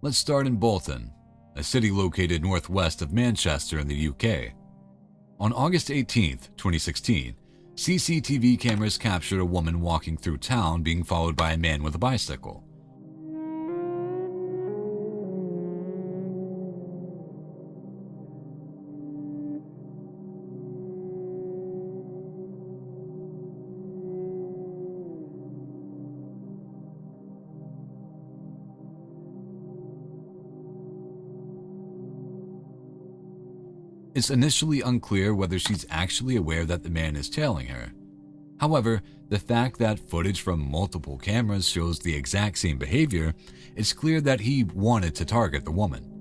Let's start in Bolton, a city located northwest of Manchester in the UK. On August 18, 2016, CCTV cameras captured a woman walking through town being followed by a man with a bicycle. It's initially unclear whether she's actually aware that the man is tailing her. However, the fact that footage from multiple cameras shows the exact same behavior, it's clear that he wanted to target the woman.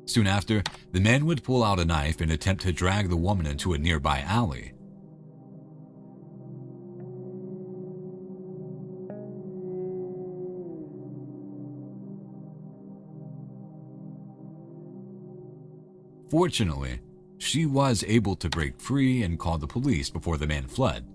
Soon after, the man would pull out a knife and attempt to drag the woman into a nearby alley. Fortunately, she was able to break free and call the police before the man fled.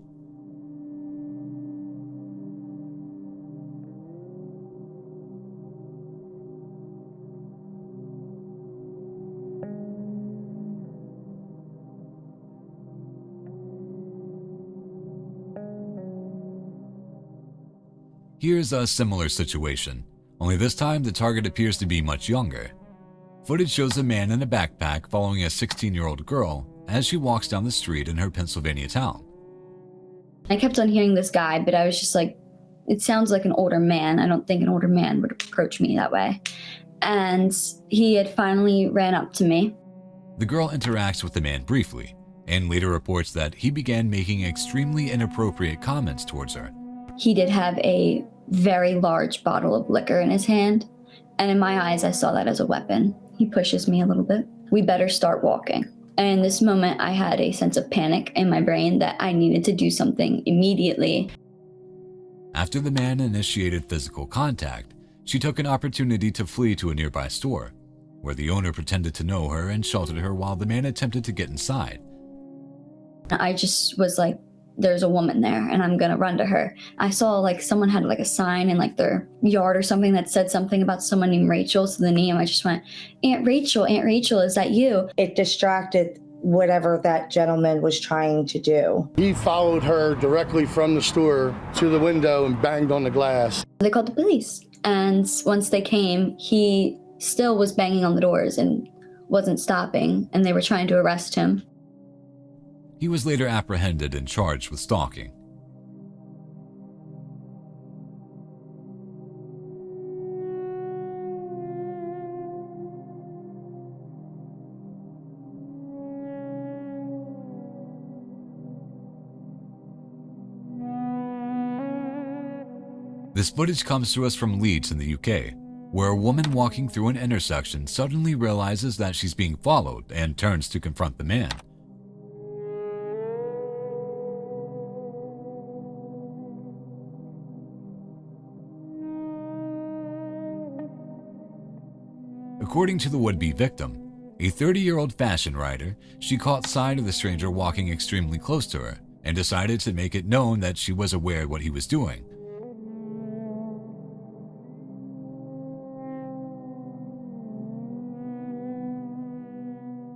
Here's a similar situation, only this time the target appears to be much younger. Footage shows a man in a backpack following a 16-year-old girl as she walks down the street in her Pennsylvania town. I kept on hearing this guy, but I was just like, it sounds like an older man. I don't think an older man would approach me that way. And he had finally ran up to me. The girl interacts with the man briefly, and later reports that he began making extremely inappropriate comments towards her. He did have a very large bottle of liquor in his hand, and in my eyes, I saw that as a weapon. He pushes me a little bit. We better start walking. And in this moment, I had a sense of panic in my brain that I needed to do something immediately. After the man initiated physical contact, she took an opportunity to flee to a nearby store, where the owner pretended to know her and sheltered her while the man attempted to get inside. I just was like, there's a woman there and I'm gonna run to her. I saw like someone had like a sign in like their yard or something that said something about someone named Rachel. So the name, I just went, Aunt Rachel, is that you? It distracted whatever that gentleman was trying to do. He followed her directly from the store to the window and banged on the glass. They called the police. And once they came, he still was banging on the doors and wasn't stopping, and they were trying to arrest him. He was later apprehended and charged with stalking. This footage comes to us from Leeds in the UK, where a woman walking through an intersection suddenly realizes that she's being followed and turns to confront the man. According to the would-be victim, a 30-year-old fashion writer, she caught sight of the stranger walking extremely close to her and decided to make it known that she was aware of what he was doing.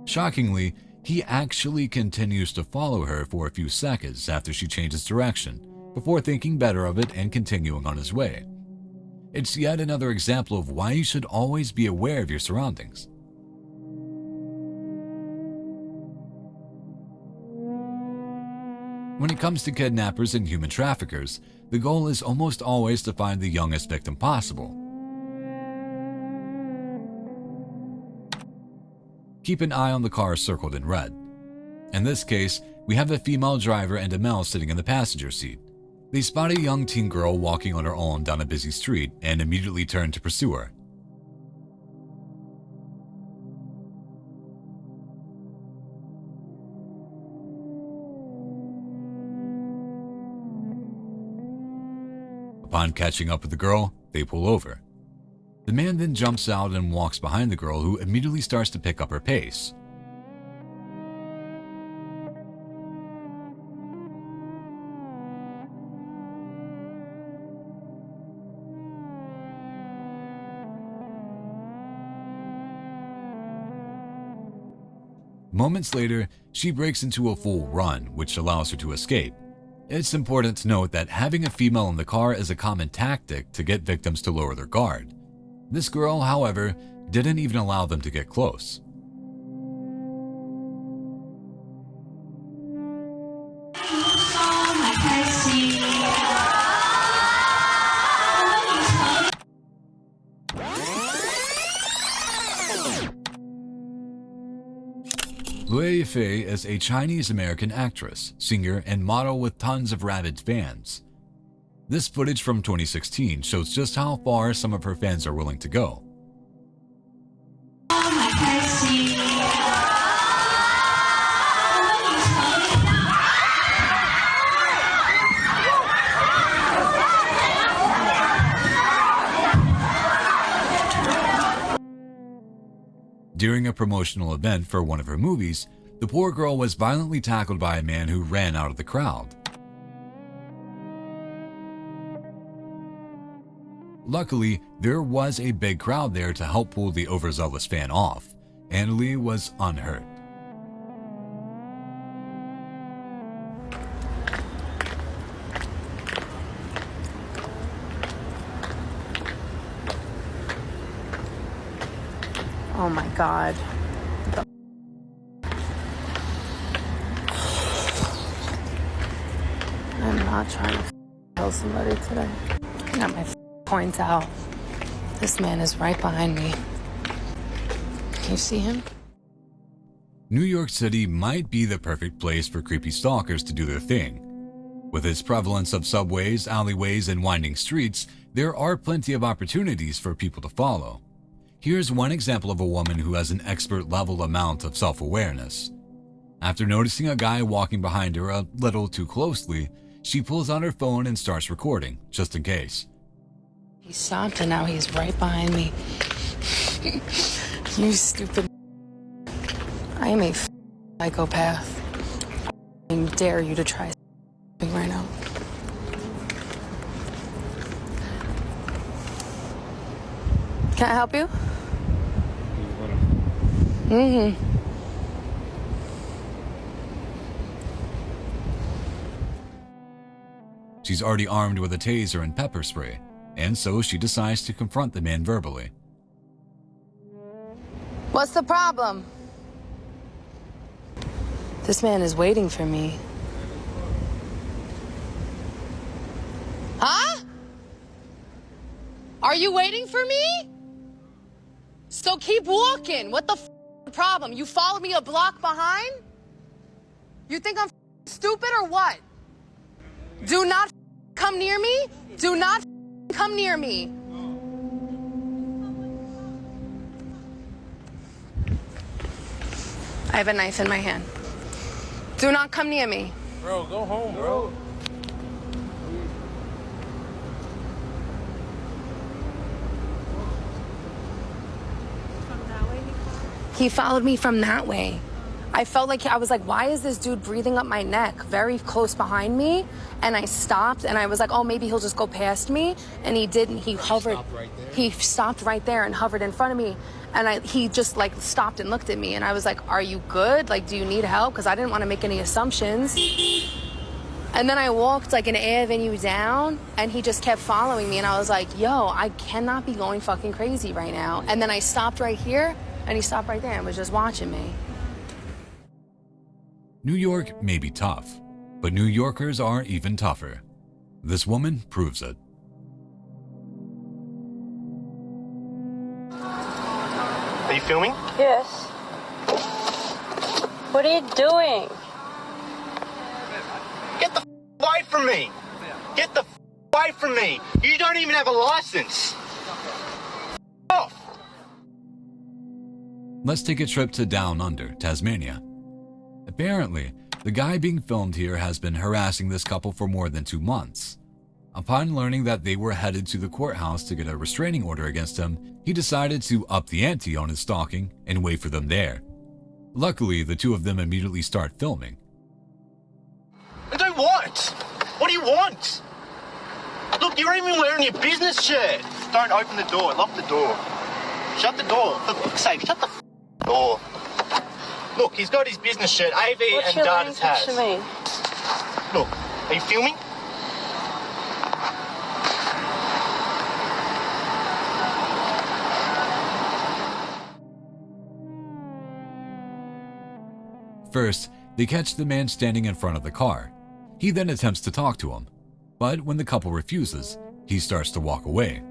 Shockingly, he actually continues to follow her for a few seconds after she changes direction, before thinking better of it and continuing on his way. It's yet another example of why you should always be aware of your surroundings. When it comes to kidnappers and human traffickers, the goal is almost always to find the youngest victim possible. Keep an eye on the car circled in red. In this case, we have a female driver and a male sitting in the passenger seat. They spot a young teen girl walking on her own down a busy street and immediately turn to pursue her. Upon catching up with the girl, they pull over. The man then jumps out and walks behind the girl, who immediately starts to pick up her pace. Moments later, she breaks into a full run, which allows her to escape. It's important to note that having a female in the car is a common tactic to get victims to lower their guard. This girl, however, didn't even allow them to get close. Lue Fei is a Chinese-American actress, singer, and model with tons of rabid fans. This footage from 2016 shows just how far some of her fans are willing to go. During a promotional event for one of her movies, the poor girl was violently tackled by a man who ran out of the crowd. Luckily, there was a big crowd there to help pull the overzealous fan off, and Lee was unhurt. Oh my God. I'm not trying to kill somebody today. I got my points out. This man is right behind me. Can you see him? New York City might be the perfect place for creepy stalkers to do their thing. With its prevalence of subways, alleyways, and winding streets, there are plenty of opportunities for people to follow. Here's one example of a woman who has an expert-level amount of self-awareness. After noticing a guy walking behind her a little too closely, she pulls out her phone and starts recording, just in case. He stopped and now he's right behind me. You stupid. I am a psychopath. I dare you to try something right now. Can I help you? Mm-hmm. She's already armed with a taser and pepper spray, and so she decides to confront the man verbally. What's the problem? This man is waiting for me. Huh? Are you waiting for me? So keep walking. What the problem? You followed me a block behind? You think I'm stupid or what? Do not come near me. Do not come near me. I have a knife in my hand. Do not come near me. Bro, go home, bro. He followed me from that way. I felt like, I was like, why is this dude breathing up my neck very close behind me? And I stopped and I was like, oh, maybe he'll just go past me. And he didn't. He hovered. He stopped right there and hovered in front of me. And he just like stopped and looked at me. And I was like, are you good? Like, do you need help? Because I didn't want to make any assumptions. And then I walked like an avenue down and he just kept following me. And I was like, yo, I cannot be going fucking crazy right now. And then I stopped right here and he stopped right there and was just watching me. New York may be tough, but New Yorkers are even tougher. This woman proves it. Are you filming? Yes. What are you doing? Get the away from me! Get the away from me! You don't even have a license! Off! Let's take a trip to Down Under, Tasmania. Apparently, the guy being filmed here has been harassing this couple for more than 2 months. Upon learning that they were headed to the courthouse to get a restraining order against him, he decided to up the ante on his stalking and wait for them there. Luckily, the two of them immediately start filming. And do what? What do you want? Look, you're even wearing your business shirt. Don't open the door. Lock the door. Shut the door. For fuck's sake, shut the door. Look, he's got his business shirt. AV and Data's has. Look, are you filming? First, they catch the man standing in front of the car. He then attempts to talk to him, but when the couple refuses, he starts to walk away.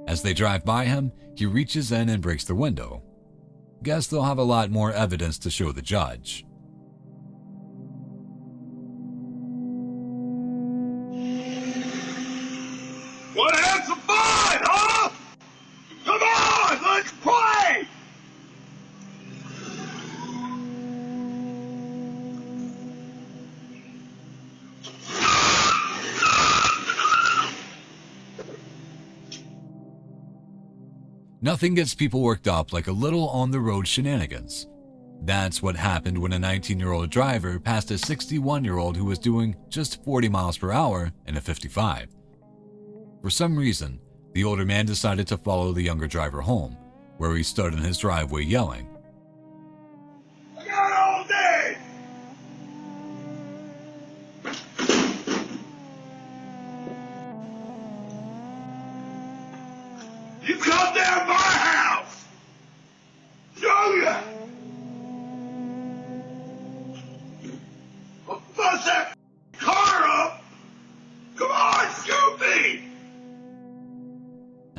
As they drive by him, he reaches in and breaks the window. Guess they'll have a lot more evidence to show the judge. Wanna have some fun, huh? Come on, let's play! Nothing gets people worked up like a little on-the-road shenanigans. That's what happened when a 19-year-old driver passed a 61-year-old who was doing just 40 miles per hour in a 55. For some reason, the older man decided to follow the younger driver home, where he stood in his driveway yelling. I got all day! You come down my house! Jogger! I'll bust that car up! Come on, shoot me!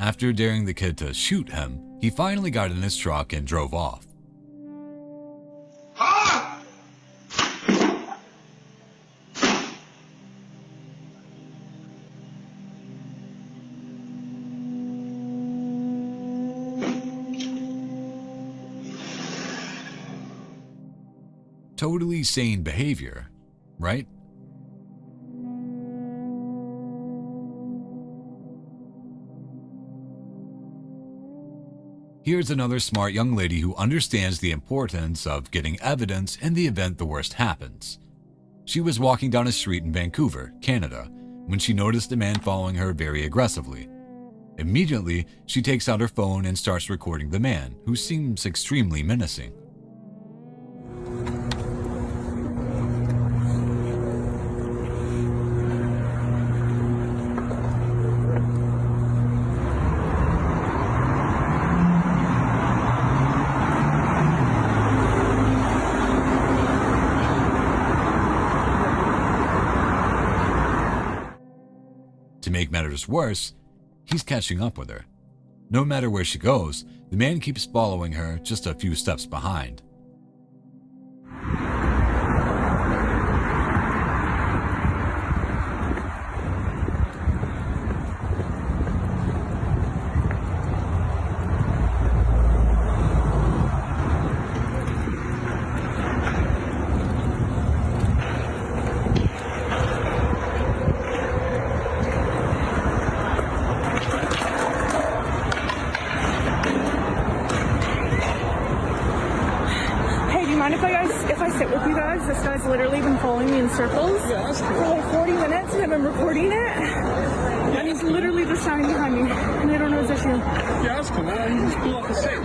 After daring the kid to shoot him, he finally got in his truck and drove off. Huh? Totally sane behavior, right? Here's another smart young lady who understands the importance of getting evidence in the event the worst happens. She was walking down a street in Vancouver, Canada, when she noticed a man following her very aggressively. Immediately, she takes out her phone and starts recording the man, who seems extremely menacing. To make matters worse, he's catching up with her. No matter where she goes, the man keeps following her just a few steps behind. If I sit with you guys, this guy's literally been following me in circles for like 40 minutes, and I've been recording it, and he's literally just standing behind me, and I don't know his issue. Yeah, that's cool, man. You just pull off the seat.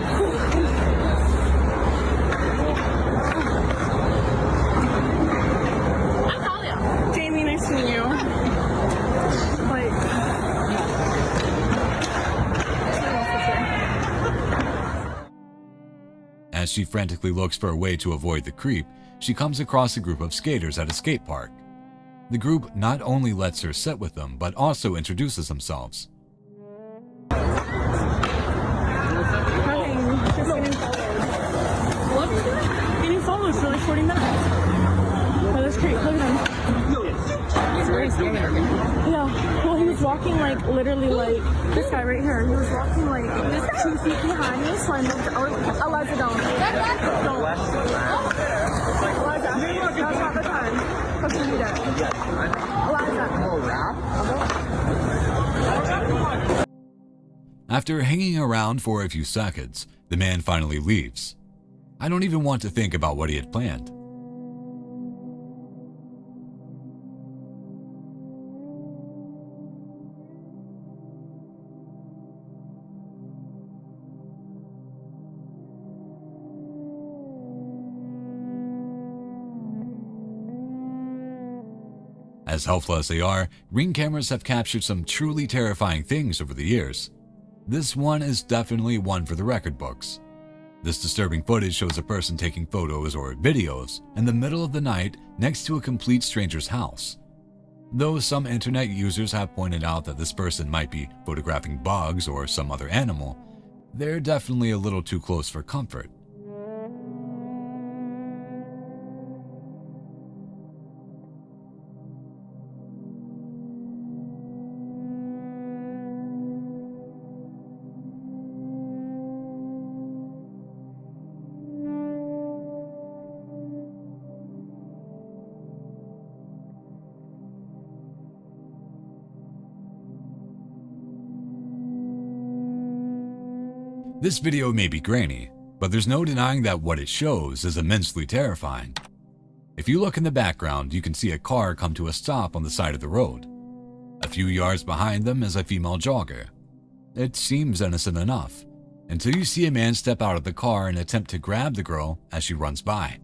Jamie, nice to meet you. As she frantically looks for a way to avoid the creep, she comes across a group of skaters at a skate park. The group not only lets her sit with them, but also introduces themselves. Getting followed for like 40 minutes. Oh, that's great. Look at him. Yeah, well, he was walking walking like literally like this guy right here. He was walking like 2 feet behind me, so I moved. Eliza, don't. Eliza, now's not the time. Let's do that. Eliza. After hanging around for a few seconds, the man finally leaves. I don't even want to think about what he had planned. As helpful as they are, Ring cameras have captured some truly terrifying things over the years. This one is definitely one for the record books. This disturbing footage shows a person taking photos or videos in the middle of the night next to a complete stranger's house. Though some internet users have pointed out that this person might be photographing bugs or some other animal, they're definitely a little too close for comfort. This video may be grainy, but there's no denying that what it shows is immensely terrifying. If you look in the background, you can see a car come to a stop on the side of the road. A few yards behind them is a female jogger. It seems innocent enough, until you see a man step out of the car and attempt to grab the girl as she runs by.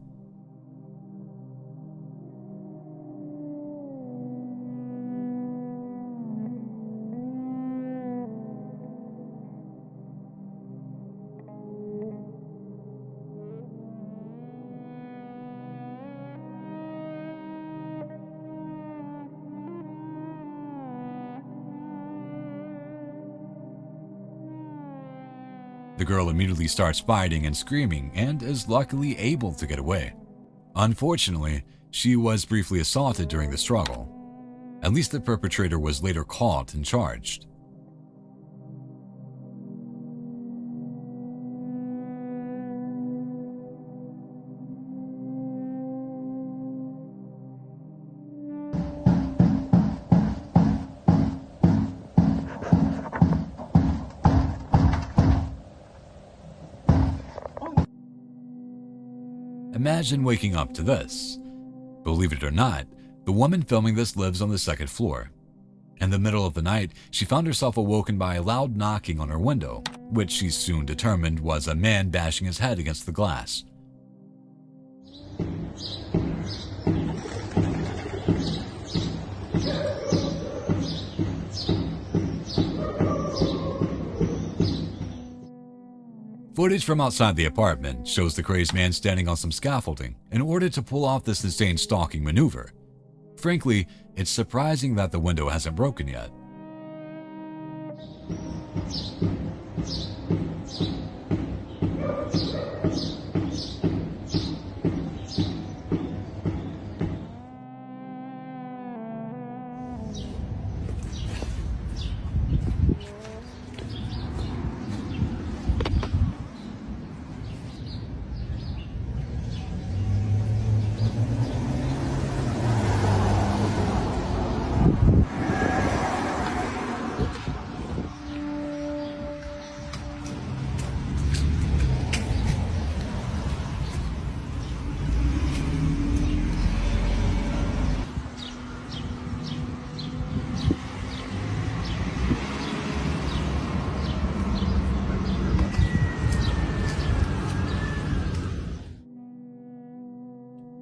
The girl immediately starts fighting and screaming and is luckily able to get away. Unfortunately, she was briefly assaulted during the struggle. At least the perpetrator was later caught and charged. Imagine waking up to this. Believe it or not, the woman filming this lives on the second floor. In the middle of the night, she found herself awoken by a loud knocking on her window, which she soon determined was a man bashing his head against the glass. Footage from outside the apartment shows the crazed man standing on some scaffolding in order to pull off this insane stalking maneuver. Frankly, it's surprising that the window hasn't broken yet.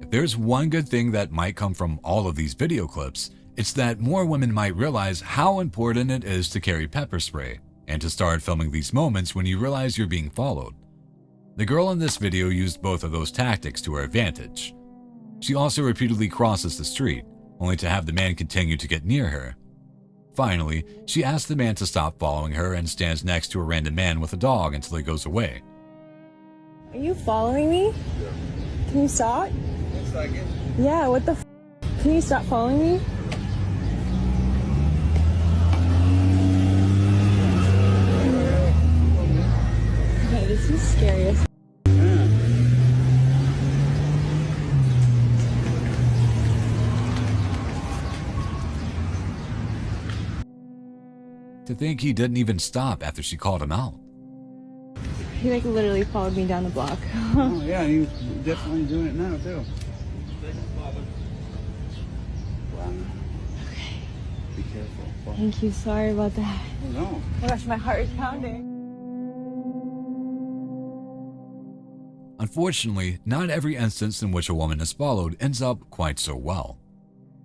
If there's one good thing that might come from all of these video clips, it's that more women might realize how important it is to carry pepper spray and to start filming these moments when you realize you're being followed. The girl in this video used both of those tactics to her advantage. She also repeatedly crosses the street, only to have the man continue to get near her. Finally, she asks the man to stop following her and stands next to a random man with a dog until he goes away. Are you following me? Yeah. Can you stop? 1 second. Yeah, what the f? Can you stop following me? think he didn't even stop after she called him out. He like literally followed me down the block. Oh yeah, he's definitely doing it now too. Be careful. Thank you. Sorry about that. No. Oh my gosh, my heart is pounding. Unfortunately, not every instance in which a woman is followed ends up quite so well.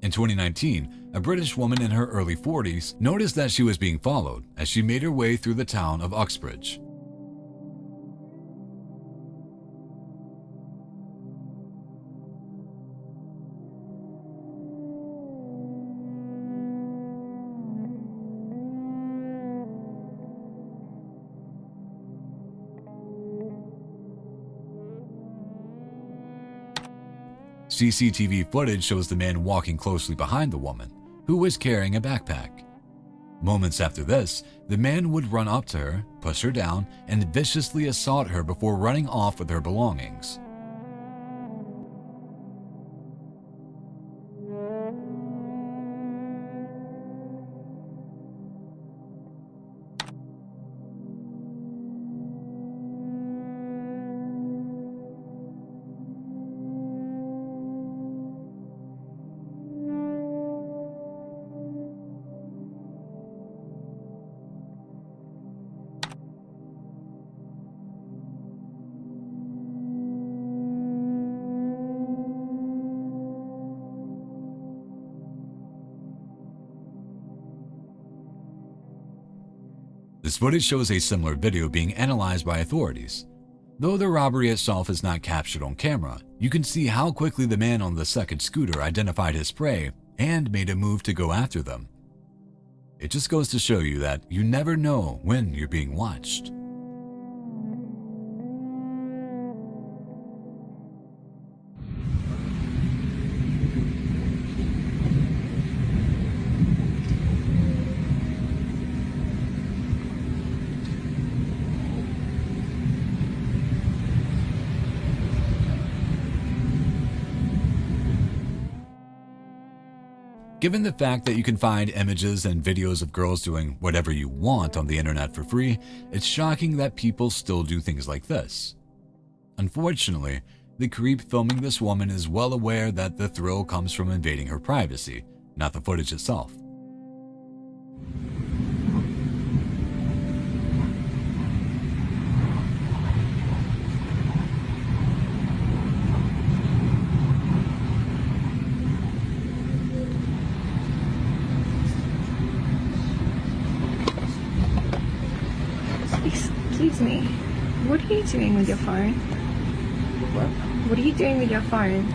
In 2019, a British woman in her early 40s noticed that she was being followed as she made her way through the town of Oxbridge. CCTV footage shows the man walking closely behind the woman, who was carrying a backpack. Moments after this, the man would run up to her, push her down, and viciously assault her before running off with her belongings. This footage shows a similar video being analyzed by authorities. Though the robbery itself is not captured on camera, you can see how quickly the man on the second scooter identified his prey and made a move to go after them. It just goes to show you that you never know when you're being watched. Given the fact that you can find images and videos of girls doing whatever you want on the internet for free, it's shocking that people still do things like this. Unfortunately, the creep filming this woman is well aware that the thrill comes from invading her privacy, not the footage itself. Excuse me, what are you doing with your phone? What? What are you doing with your phone?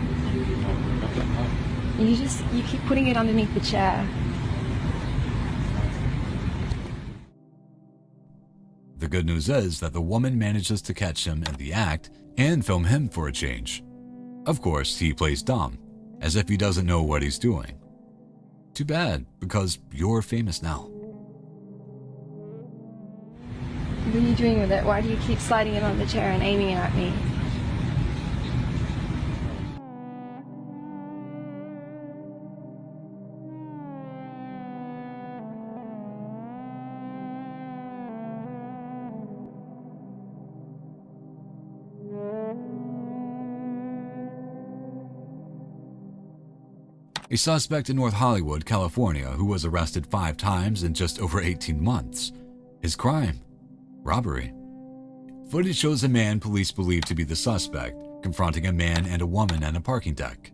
You keep putting it underneath the chair. The good news is that the woman manages to catch him in the act and film him for a change. Of course, he plays dumb, as if he doesn't know what he's doing. Too bad, because you're famous now. What are you doing with it? Why do you keep sliding it on the chair and aiming it at me? A suspect in North Hollywood, California, who was arrested 5 times in just over 18 months. His crime: robbery. Footage shows a man police believe to be the suspect confronting a man and a woman at a parking deck.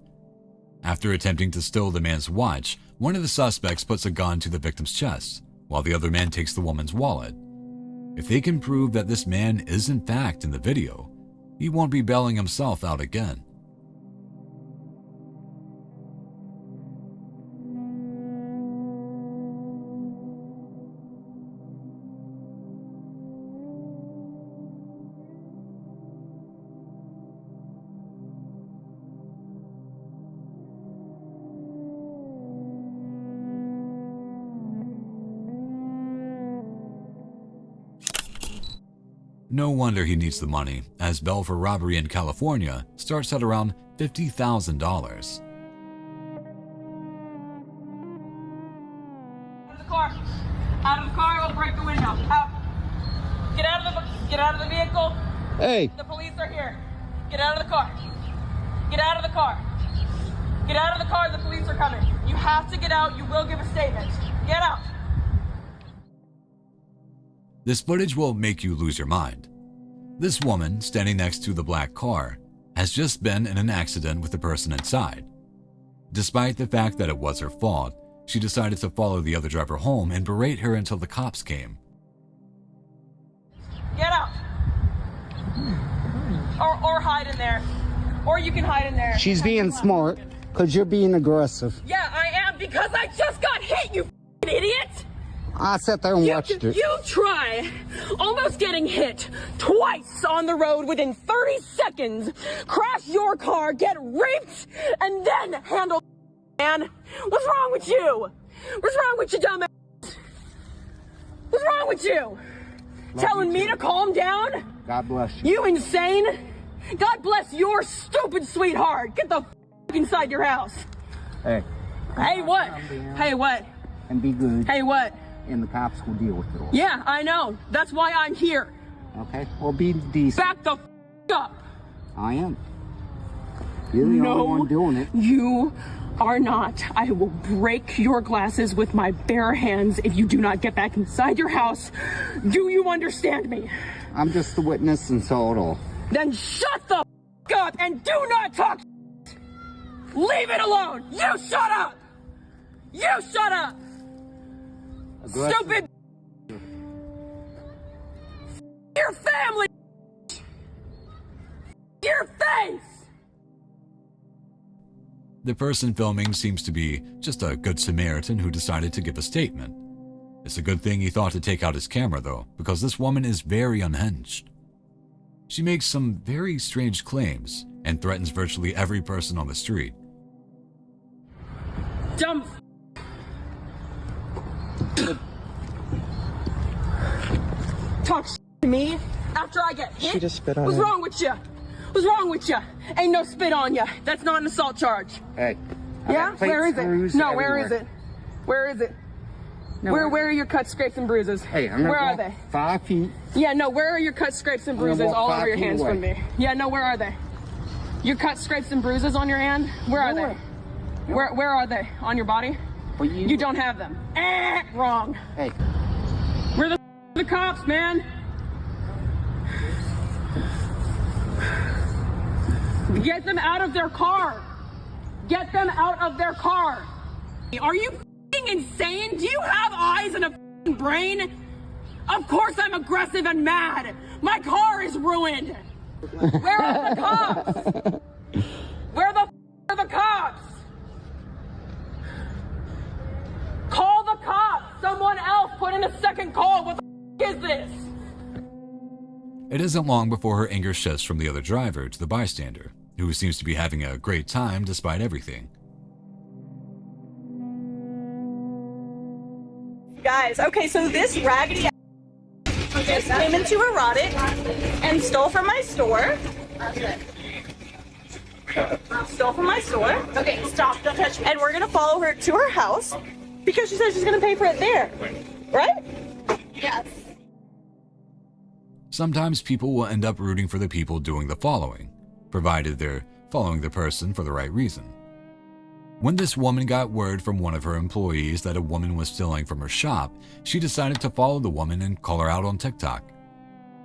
After attempting to steal the man's watch, one of the suspects puts a gun to the victim's chest, while the other man takes the woman's wallet. If they can prove that this man is in fact in the video, he won't be bailing himself out again. No wonder he needs the money, as bail for robbery in California starts at around $50,000. Out of the car, go Get out of the vehicle. Hey. The police are here. Get out of the car. Get out of the car. Get out of the car. The police are coming. You have to get out. You will give a statement. Get out. This footage will make you lose your mind. This woman, standing next to the black car, has just been in an accident with the person inside. Despite the fact that it was her fault, she decided to follow the other driver home and berate her until the cops came. Get out. Or hide in there. Or you can hide in there. She's being smart because you're being aggressive. Yeah, I am because I just got hit, you idiot. I sat there and watched her. You try almost getting hit twice on the road within 30 seconds, crash your car, get raped, and then handle man. What's wrong with you? What's wrong with you, dumbass? What's wrong with you? Telling me to calm down? God bless you. You insane? God bless your stupid sweetheart. Get the f inside your house. Hey. Hey, what? Hey, what? And be good. Hey, what? And the cops will deal with it all. Yeah, I know. That's why I'm here. Okay? Well, be decent. Back the f up. I am. You're the only one doing it. You are not. I will break your glasses with my bare hands if you do not get back inside your house. Do you understand me? I'm just the witness and saw it all. Then shut the f up and do not talk. Leave it alone. You shut up. You shut up. Aggressive. Stupid. Your family. Your face. The person filming seems to be just a good Samaritan who decided to give a statement. It's a good thing he thought to take out his camera though, because this woman is very unhinged. She makes some very strange claims and threatens virtually every person on the street. Dumb. Talk to me after I get hit? She just spit on What's her. wrong with you? What's wrong with you? Ain't no spit on you. That's not an assault charge. Hey. Yeah? Where is it? No, where is it? Where is it? No, where are your cuts, scrapes, and bruises? Hey, I'm where are gonna they? 5 feet. Yeah, no, where are your cuts, scrapes, and I'm gonna bruises walk all 5 over your feet hands away. from me? Yeah, no, where are they? Your cuts, scrapes, and bruises on your hand? Where are they? Where are they? On your body? Well, You don't have them. Wrong. Hey. We're the cops, man. Get them out of their car. Get them out of their car. Are you f***ing insane? Do you have eyes and a f***ing brain? Of course I'm aggressive and mad. My car is ruined. Where are the cops? Where the f*** are the cops? Call the cops. Someone else put in a second call. What the f*** is this? It isn't long before her anger shifts from the other driver to the bystander, who seems to be having a great time despite everything. Guys, okay, so this raggedy just came into erotic and stole from my store. Stole from my store. Okay, stop, don't touch me. And we're gonna follow her to her house because she says she's gonna pay for it there. Right? Yes. Sometimes people will end up rooting for the people doing the following, provided they're following the person for the right reason. When this woman got word from one of her employees that a woman was stealing from her shop, she decided to follow the woman and call her out on TikTok.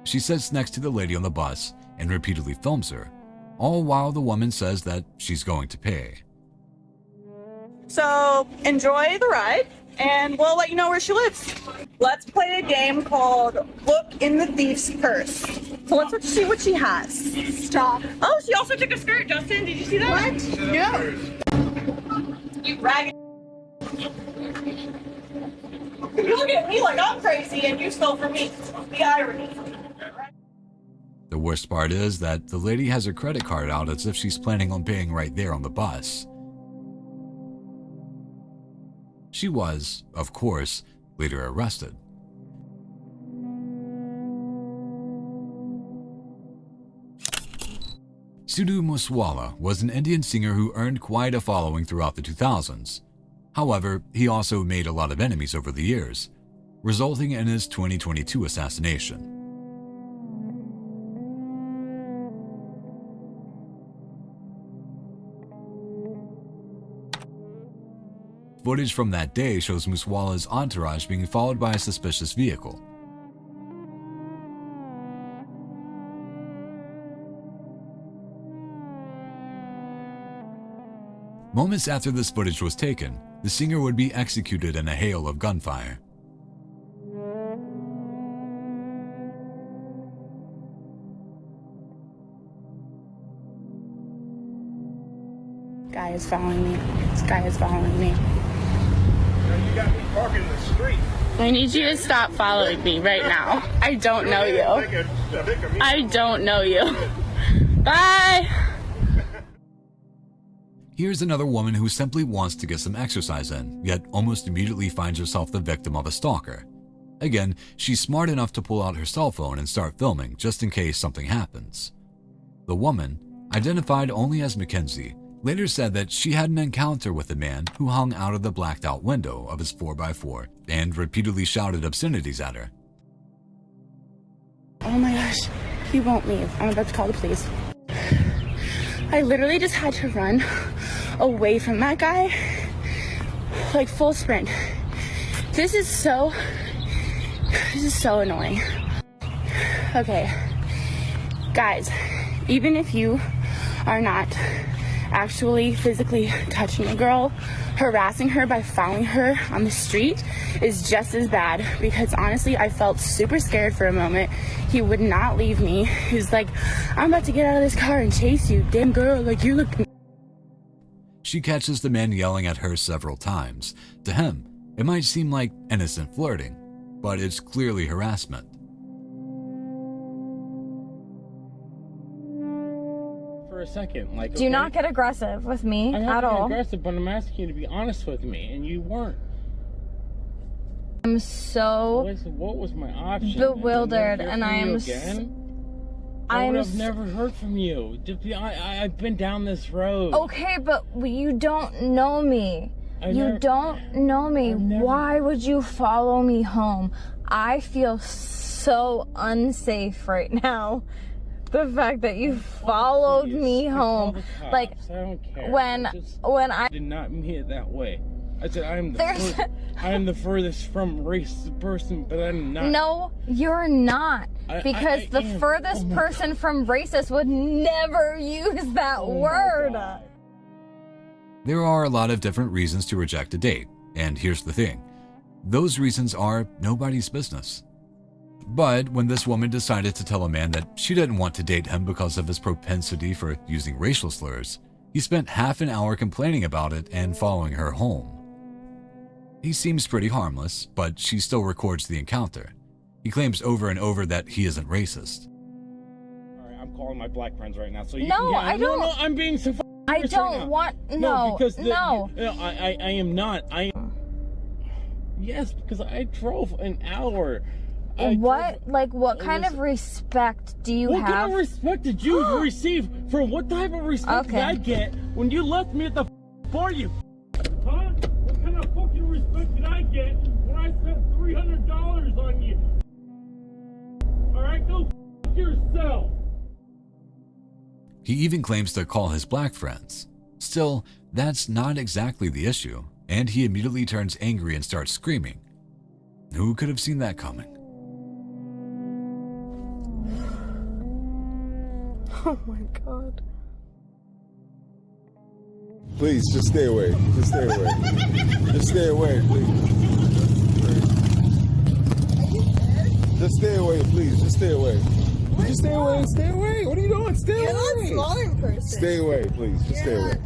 She sits next to the lady on the bus and repeatedly films her, all while the woman says that she's going to pay. So enjoy the ride and we'll let you know where she lives. Let's play a game called Look in the Thief's Purse. So let's see what she has. Stop. Oh, she also took a skirt, Justin. Did you see that? What? No. You ragged. You look at me like I'm crazy and you stole from me. The irony. The worst part is that the lady has her credit card out as if she's planning on paying right there on the bus. She was, of course, later arrested. Sidhu Moosewala was an Indian singer who earned quite a following throughout the 2000s. However, he also made a lot of enemies over the years, resulting in his 2022 assassination. Footage from that day shows Muswala's entourage being followed by a suspicious vehicle. Moments after this footage was taken, the singer would be executed in a hail of gunfire. Guy is following me. This guy is following me. You got me parking in the street. I need you to stop following me right now. I don't know you. I don't know you. Bye! Here's another woman who simply wants to get some exercise in, yet almost immediately finds herself the victim of a stalker. Again, she's smart enough to pull out her cell phone and start filming just in case something happens. The woman, identified only as Mackenzie, later said that she had an encounter with a man who hung out of the blacked out window of his 4x4 and repeatedly shouted obscenities at her. Oh my gosh, he won't leave. I'm about to call the police. I literally just had to run away from that guy, like full sprint. This is so annoying. Okay, guys, even if you are not actually physically touching a girl, harassing her by following her on the street is just as bad, because honestly I felt super scared for a moment. He would not leave me. He was like, I'm about to get out of this car and chase you, damn girl, like you look. She catches the man yelling at her several times. To him, it might seem like innocent flirting, but it's clearly harassment. For a second, like, do not get aggressive with me at all. I'm not aggressive, but I'm asking you to be honest with me, and you weren't. I'm so what was my option? bewildered, and I am. I would have never heard from you. I've been down this road. Okay, but you don't know me. You don't know me. Why would you follow me home? I feel so unsafe right now. The fact that you followed me home, like I don't care. when I did not mean it that way. I said I am the furthest from racist person, but I'm not. No, you're not, because the furthest person from racist would never use that word. There are a lot of different reasons to reject a date, and here's the thing. Those reasons are nobody's business. But when this woman decided to tell a man that she didn't want to date him because of his propensity for using racial slurs, he spent half an hour complaining about it and following her home. He seems pretty harmless, but she still records the encounter. He claims over and over that he isn't racist. Alright, I'm calling my black friends right now, so you No, can, I don't. No, I'm being so I don't want. No, because no. I am not. Yes, because I drove an hour. What kind of respect do you have? What kind of respect did you receive? For what type of respect did I get when you left me at the bar, you? Huh? What kind of fucking respect did I get when I spent $300 on you? Alright, go f yourself. He even claims to call his black friends. Still, that's not exactly the issue, and he immediately turns angry and starts screaming. Who could have seen that coming? Oh my god. Please, just stay away. Just stay away. Just stay away, please. Just stay away, please. Just stay away. Just stay away. Stay away. What are you doing? Stay away. You're not smaller in person. Stay away, please. Just stay away.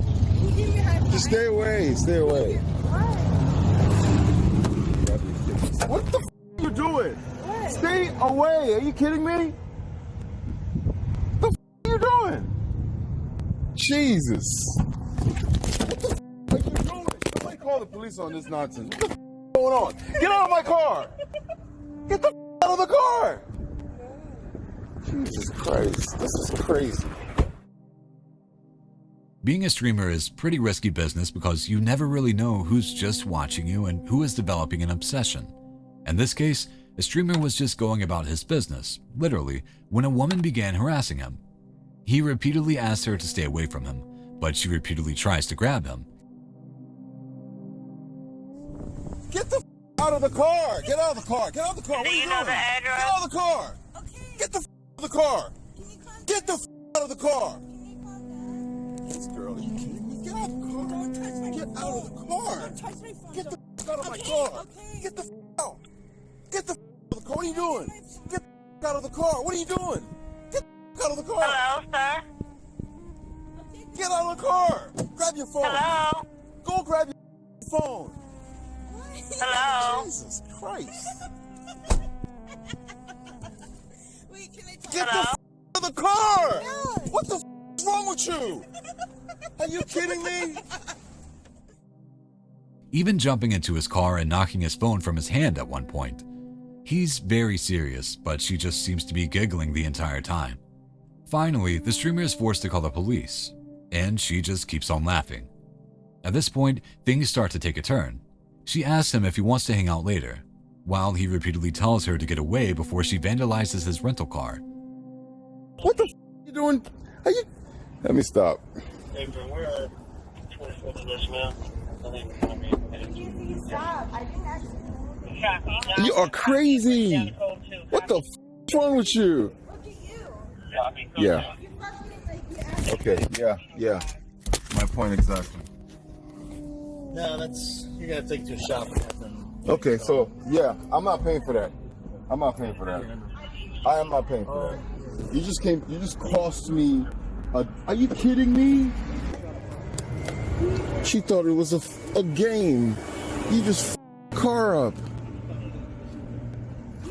Just stay away. Stay away. What the f are you doing? What? Stay away. Are you kidding me? What the f are you doing? Jesus. What the f are you doing? Somebody call the police on this nonsense. What the f is going on? Get out of my car. Get the f out of the car. Jesus Christ. This is crazy. Being a streamer is pretty risky business because you never really know who's just watching you and who is developing an obsession. In this case, a streamer was just going about his business, literally, when a woman began harassing him. He repeatedly asked her to stay away from him, but she repeatedly tries to grab him. Get the out of the car. Get out of the car. Get out of the car. What are you doing? Get out of the car. Get the out of the car. Get the out of the car. This girl, are you kidding me? Get out of the car. Don't touch my Get out of the car. Don't touch my phone. Get the out of my car. Get the out. Get the out of the car. What are you doing? Get the out of the car. What are you doing? Get the out of the car. Hello, sir. Get out of the car. Grab your phone. Hello. Go grab your phone. Hello. Jesus Christ. Wait, can I talk? Get the out of the car. What the is wrong with you? Are you kidding me? Even jumping into his car and knocking his phone from his hand at one point. He's very serious, but she just seems to be giggling the entire time. Finally, the streamer is forced to call the police, and she just keeps on laughing. At this point, things start to take a turn. She asks him if he wants to hang out later, while he repeatedly tells her to get away before she vandalizes his rental car. What the are you doing? Are you? Let me stop. Hey, bro, we're at 24th of this now. You are crazy. What the is wrong with you? Yeah. Okay, yeah. My point exactly. No, you're gonna take to a shop. Okay, so yeah, I'm not paying for that. I'm not paying for that. I am not paying for that. You just cost me are you kidding me? She thought it was a game. You just car up.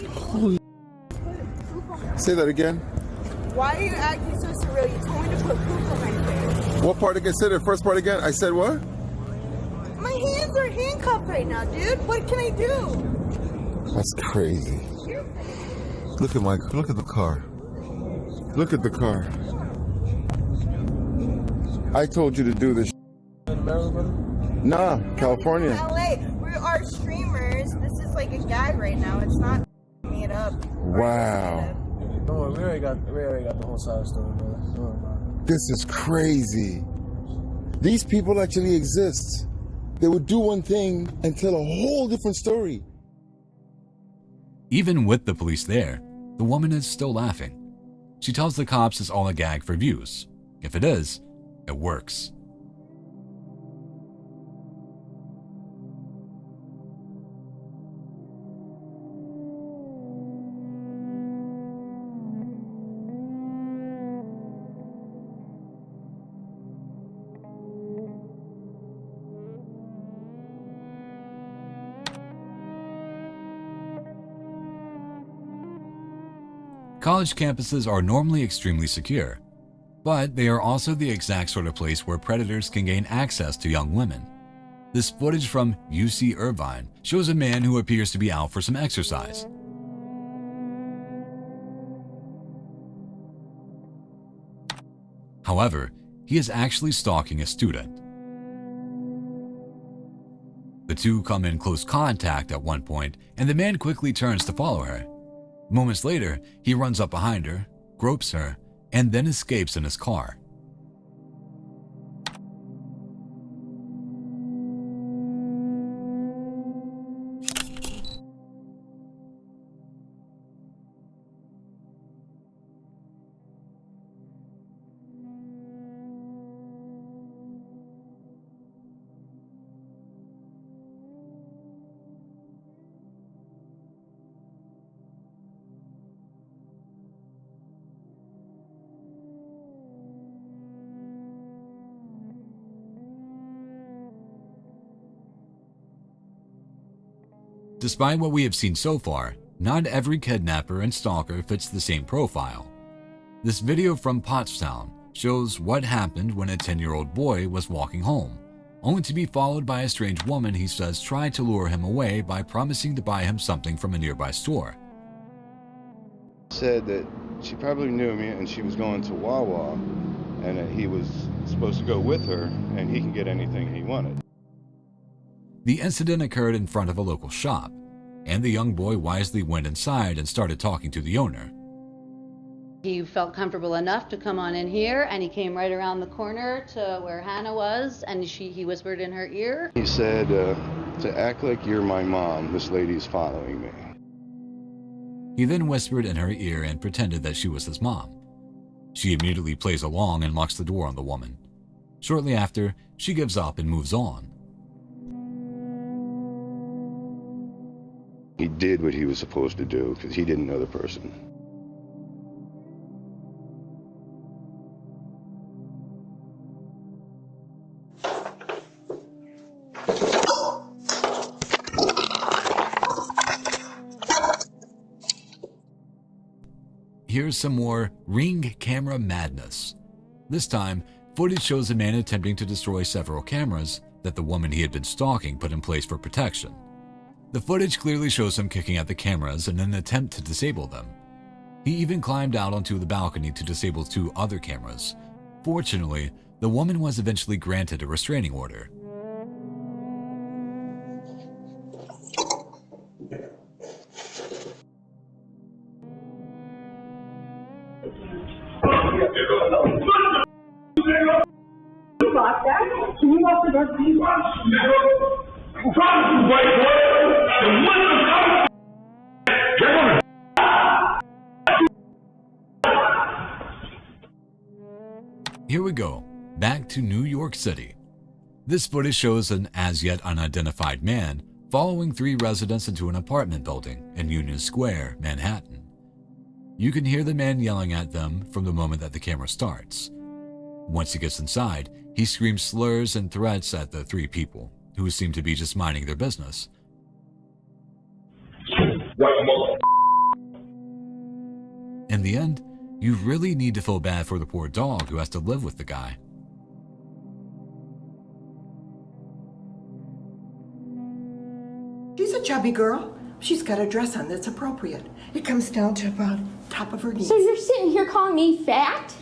Holy. Say that again. Why are you acting so surreal? You told me to put poop on my face. What part again? Say the first part again. I said what? My hands are handcuffed right now, dude. What can I do? That's crazy. Look at the car. Look at the car. I told you to do this. Nah, California. LA. We are streamers. This is like a gag right now. It's not made up. Wow. Don't worry, we already got the whole side of the story, brother. Don't worry about it. This is crazy. These people actually exist. They would do one thing and tell a whole different story. Even with the police there, the woman is still laughing. She tells the cops it's all a gag for views. If it is, it works. College campuses are normally extremely secure, but they are also the exact sort of place where predators can gain access to young women. This footage from UC Irvine shows a man who appears to be out for some exercise. However, he is actually stalking a student. The two come in close contact at one point, and the man quickly turns to follow her. Moments later, he runs up behind her, gropes her, and then escapes in his car. Despite what we have seen so far, not every kidnapper and stalker fits the same profile. This video from Pottstown shows what happened when a 10-year-old boy was walking home, only to be followed by a strange woman he says tried to lure him away by promising to buy him something from a nearby store. Said that she probably knew me and she was going to Wawa and that he was supposed to go with her and he could get anything he wanted. The incident occurred in front of a local shop, and the young boy wisely went inside and started talking to the owner. He felt comfortable enough to come on in here, and he came right around the corner to where Hannah was, and he whispered in her ear. He said, To act like you're my mom, this lady's following me. He then whispered in her ear and pretended that she was his mom. She immediately plays along and locks the door on the woman. Shortly after, she gives up and moves on. He did what he was supposed to do because he didn't know the person. Here's some more Ring camera madness. This time, footage shows a man attempting to destroy several cameras that the woman he had been stalking put in place for protection. The footage clearly shows him kicking at the cameras in an attempt to disable them. He even climbed out onto the balcony to disable 2 other cameras. Fortunately, the woman was eventually granted a restraining order. Can you lock the door, please? I'm trying to wait for it. Here we go, back to New York City. This footage shows an as-yet unidentified man following 3 residents into an apartment building in Union Square, Manhattan. You can hear the man yelling at them from the moment that the camera starts. Once he gets inside, he screams slurs and threats at the 3 people, who seem to be just minding their business. In the end, you really need to feel bad for the poor dog who has to live with the guy. She's a chubby girl. She's got a dress on that's appropriate. It comes down to about top of her knees. So you're sitting here calling me fat?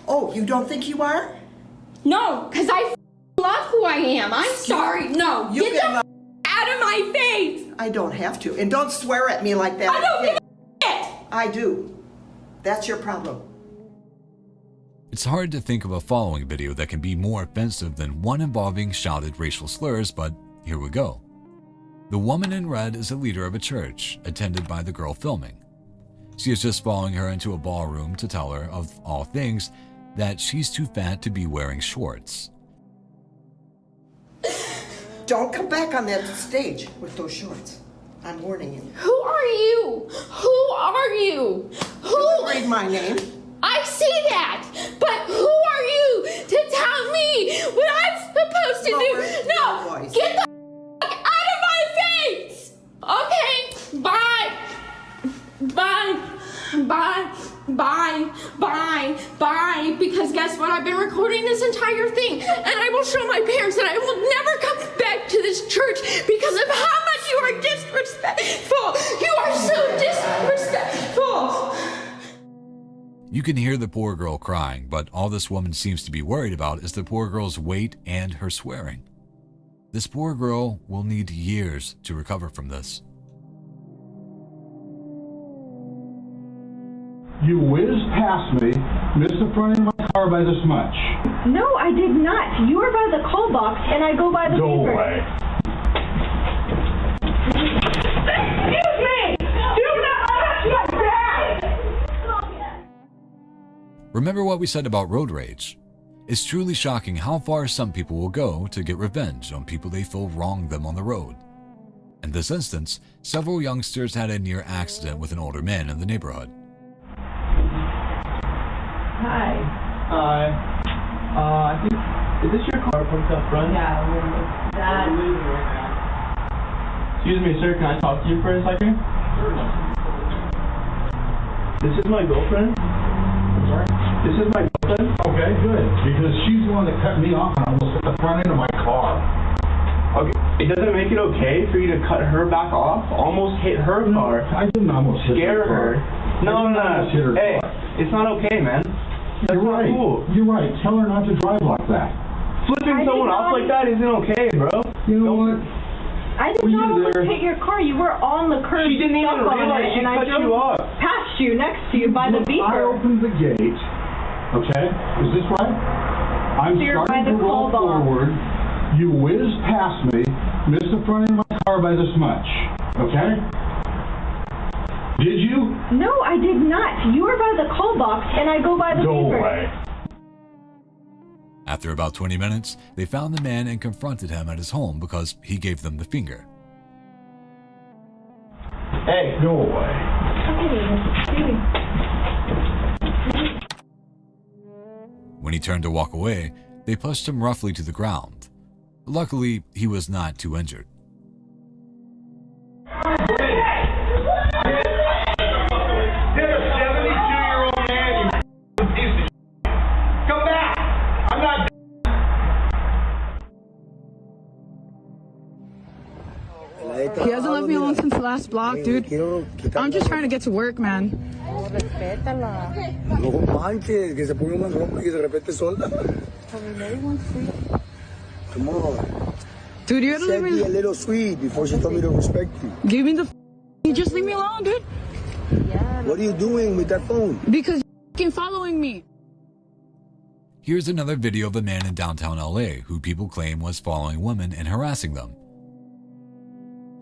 Oh, you don't think you are? No, because I love who I am. I'm sorry. No, You get the can out of my face. I don't have to. And don't swear at me like that. I don't give a shit. I do. That's your problem. It's hard to think of a following video that can be more offensive than one involving shouted racial slurs, but here we go. The woman in red is a leader of a church, attended by the girl filming. She is just following her into a ballroom to tell her, of all things, that she's too fat to be wearing shorts. Don't come back on that stage with those shorts. I'm warning you. Who are you? Who are you? Who? Read my name. I see that, but who are you to tell me what I'm supposed to do? No, get the out of my face. Okay, bye. Bye. Because guess what? I've been recording this entire thing, and I will show my parents that I will never come back to this church because of how much you are disrespectful. You are so disrespectful. You can hear the poor girl crying, but all this woman seems to be worried about is the poor girl's weight and her swearing. This poor girl will need years to recover from this. You whizzed past me, missed the front of my car by this much. No, I did not. You were by the call box, and I go by the Go paper. away. Excuse me! Do not touch my bag! Remember what we said about road rage? It's truly shocking how far some people will go to get revenge on people they feel wronged them on the road. In this instance, several youngsters had a near accident with an older man in the neighborhood. Hi. I think, is this your car parked up front? Yeah, that. Excuse me, sir, can I talk to you for a second? This is my girlfriend. I'm sorry? This is my girlfriend. Okay, good. Because she's the one that cut me off and almost hit the front end of my car. Okay, it doesn't make it okay for you to cut her back off? Almost hit her car. I didn't almost hit Scare her. No. Hey, it's not okay, man. That's You're right. Cool. You're right. Tell her not to drive like that. Flipping someone off like that isn't okay, bro. You know what? I did not almost hit your car. You were on the curb. She didn't even realize she cut you off. Past you, next to you, by the beeper. I opened the gate. Okay? Is this right? I'm So you're by starting the to roll call box. forward. You whizzed past me, missed the front end of my car by this much, okay? Did you? No, I did not. You were by the call box, and I go by the Go paper. away. After about 20 minutes, they found the man and confronted him at his home because he gave them the finger. Hey, go away. When he turned to walk away, they pushed him roughly to the ground. Luckily, he was not too injured. He hasn't left me alone since the last block, dude. I'm just trying to get to work, man. No manches, que se ponga más ropa y de repente suelta. Come on. Dude, you gotta leave me. Be a little sweet before she told me to respect you. Give me the. You just leave me alone, dude. What are you doing with that phone? Because you're following me. Here's another video of a man in downtown LA who people claim was following women and harassing them.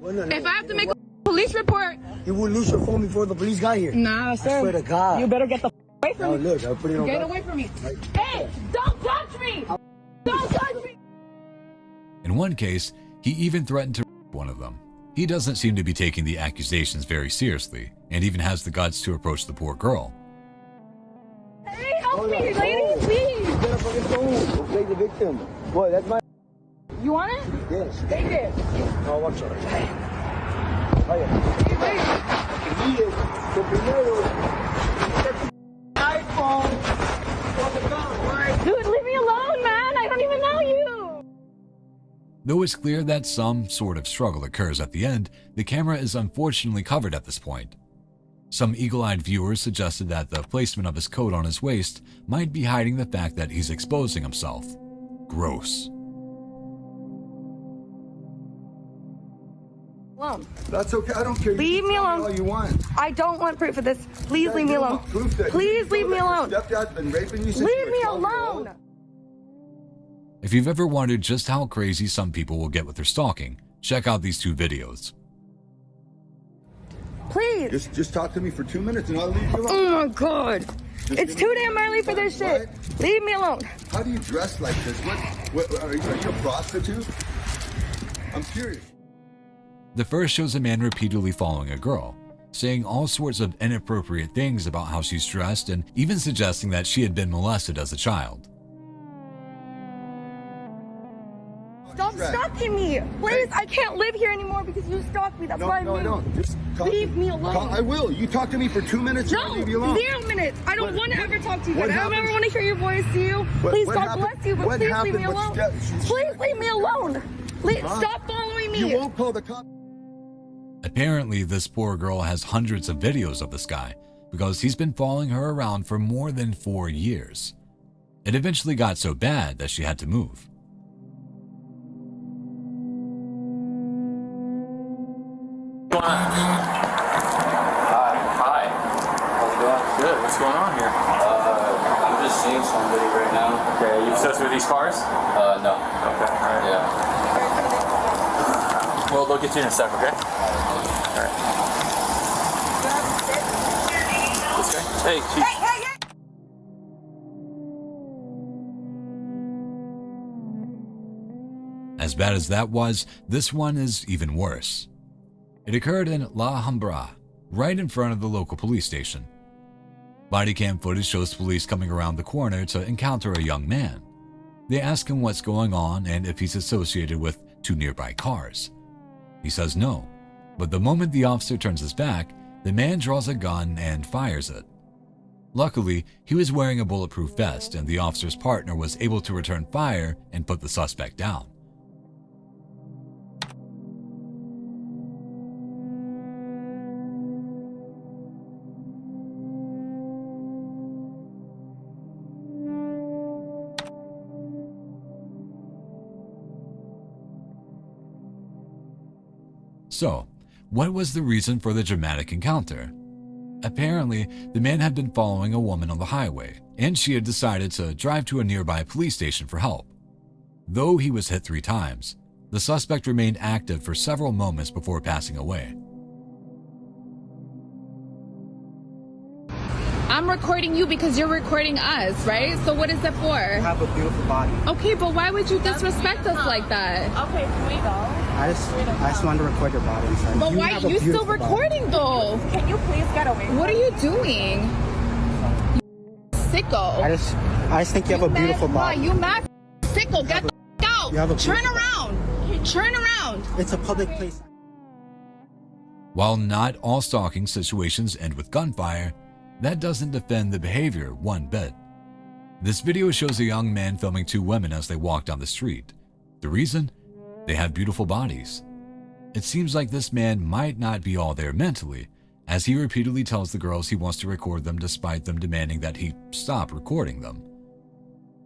If I have to make a police report, you will lose your phone before the police got here. Nah, sir. I swear to God. You better get the away from me. Look, I'll put it on. Get away from me. Hey, don't touch me! Don't touch me! In one case, he even threatened to rape one of them. He doesn't seem to be taking the accusations very seriously, and even has the guts to approach the poor girl. Hey, help me, lady, please! Get a fucking phone. Go play the victim. Boy, that's my. You want it? Yes. Take it. No, watch out. Vaya. Dude, leave me alone, man. I don't even know you. Though it's clear that some sort of struggle occurs at the end, the camera is unfortunately covered at this point. Some eagle-eyed viewers suggested that the placement of his coat on his waist might be hiding the fact that he's exposing himself. Gross. Alone. That's okay. I don't care. Leave me alone. All you want. I don't want proof of this. Please leave me alone. Please leave me alone. Stepdad's been raping you since Leave you were me 12 years old. alone. If you've ever wondered just how crazy some people will get with their stalking, check out these two videos. Please. Just talk to me for 2 minutes and I'll leave you alone. Oh my God. It's too damn early for this shit. Leave me alone. How do you dress like this? What are you a prostitute? I'm curious. The first shows a man repeatedly following a girl, saying all sorts of inappropriate things about how she's dressed and even suggesting that she had been molested as a child. Stop stalking me. Please, I can't live here anymore because you stalked me. That's why I moved. I don't. Just leave me alone. I will. You talk to me for 2 minutes and I'll leave you alone. 0 minutes. I don't want to ever talk to you. I don't ever want to hear your voice to you. Please, God bless you, but please leave me alone. Please leave me alone. Please stop following me. You won't call the cops. Apparently, this poor girl has hundreds of videos of this guy because he's been following her around for more than 4 years. It eventually got so bad that she had to move. Hi. How's it going? Good. What's going on here? I'm just seeing somebody right now. Okay. Are you obsessed with these cars? No. Okay. All right. Yeah. Well, they'll get you in a sec, okay? All right. This guy? Hey, Chief. As bad as that was, this one is even worse. It occurred in La Alhambra, right in front of the local police station. Body cam footage shows police coming around the corner to encounter a young man. They ask him what's going on and if he's associated with two nearby cars. He says no, but the moment the officer turns his back, the man draws a gun and fires it. Luckily, he was wearing a bulletproof vest and the officer's partner was able to return fire and put the suspect down. So, what was the reason for the dramatic encounter? Apparently, the man had been following a woman on the highway, and she had decided to drive to a nearby police station for help. Though he was hit 3 times, the suspect remained active for several moments before passing away. I'm recording you because you're recording us, right? So what is it for? You have a beautiful body. Okay, but why would you disrespect us like that? Okay, can we go? I just wanted to record your body. I'm sorry. But why are you still recording though? Can you please get away? What are you doing? You sicko. I just think you have a beautiful body. You mad sicko. Get the out. Turn around. Turn around. It's a public place. While not all stalking situations end with gunfire, that doesn't defend the behavior one bit. This video shows a young man filming 2 women as they walk down the street. The reason? They have beautiful bodies. It seems like this man might not be all there mentally, as he repeatedly tells the girls he wants to record them despite them demanding that he stop recording them.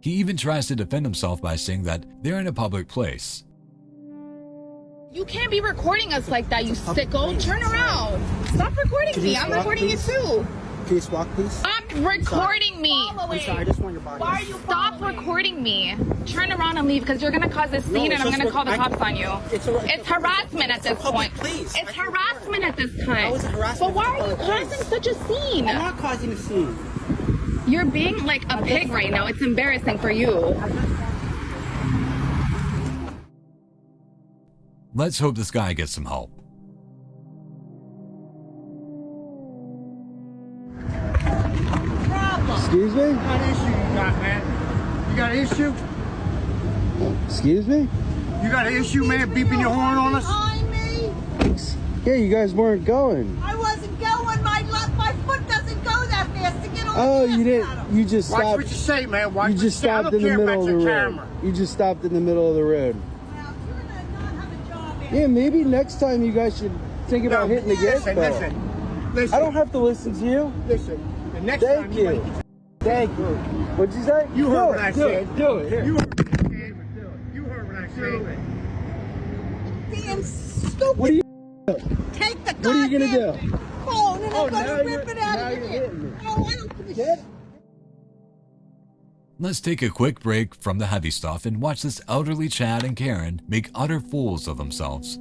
He even tries to defend himself by saying that they're in a public place. You can't be recording us like that, you sicko. Turn around. Stop recording me. I'm recording you too. Please walk, please. Stop recording me. I'm sorry, I just want your body. Why are you Stop recording me. Turn around and leave because you're going to cause a scene and I'm going to call the cops on you. It's harassment at this point. It's harassment at this time. But why are you causing such a scene? I'm not causing a scene. You're being like a pig right now. It's embarrassing for you. Let's hope this guy gets some help. Excuse me? What issue you got, man? You got an issue? Excuse me? You got an issue, man, beeping your horn on us? Behind me? Yeah, you guys weren't going. I wasn't going. My foot doesn't go that fast to get on Oh, the you didn't. You just stopped. Watch what you say, man. Watch You just what you say. I stopped don't in the care middle about of the your road. camera. You just stopped in the middle of the road. Yeah, maybe next time you guys should think about hitting the gas pedal. Listen. I don't have to listen to you. Listen. The next Thank time you. Thank you. What'd you say? You heard what I Do said. it. Do it. Here. You heard what I said. Damn stupid. What are you? Take the What are you gonna goddamn do? phone and I'm now gonna rip you're- it out now of you're your hitting me. Oh, I don't give a shit. Let's take a quick break from the heavy stuff and watch this elderly Chad and Karen make utter fools of themselves.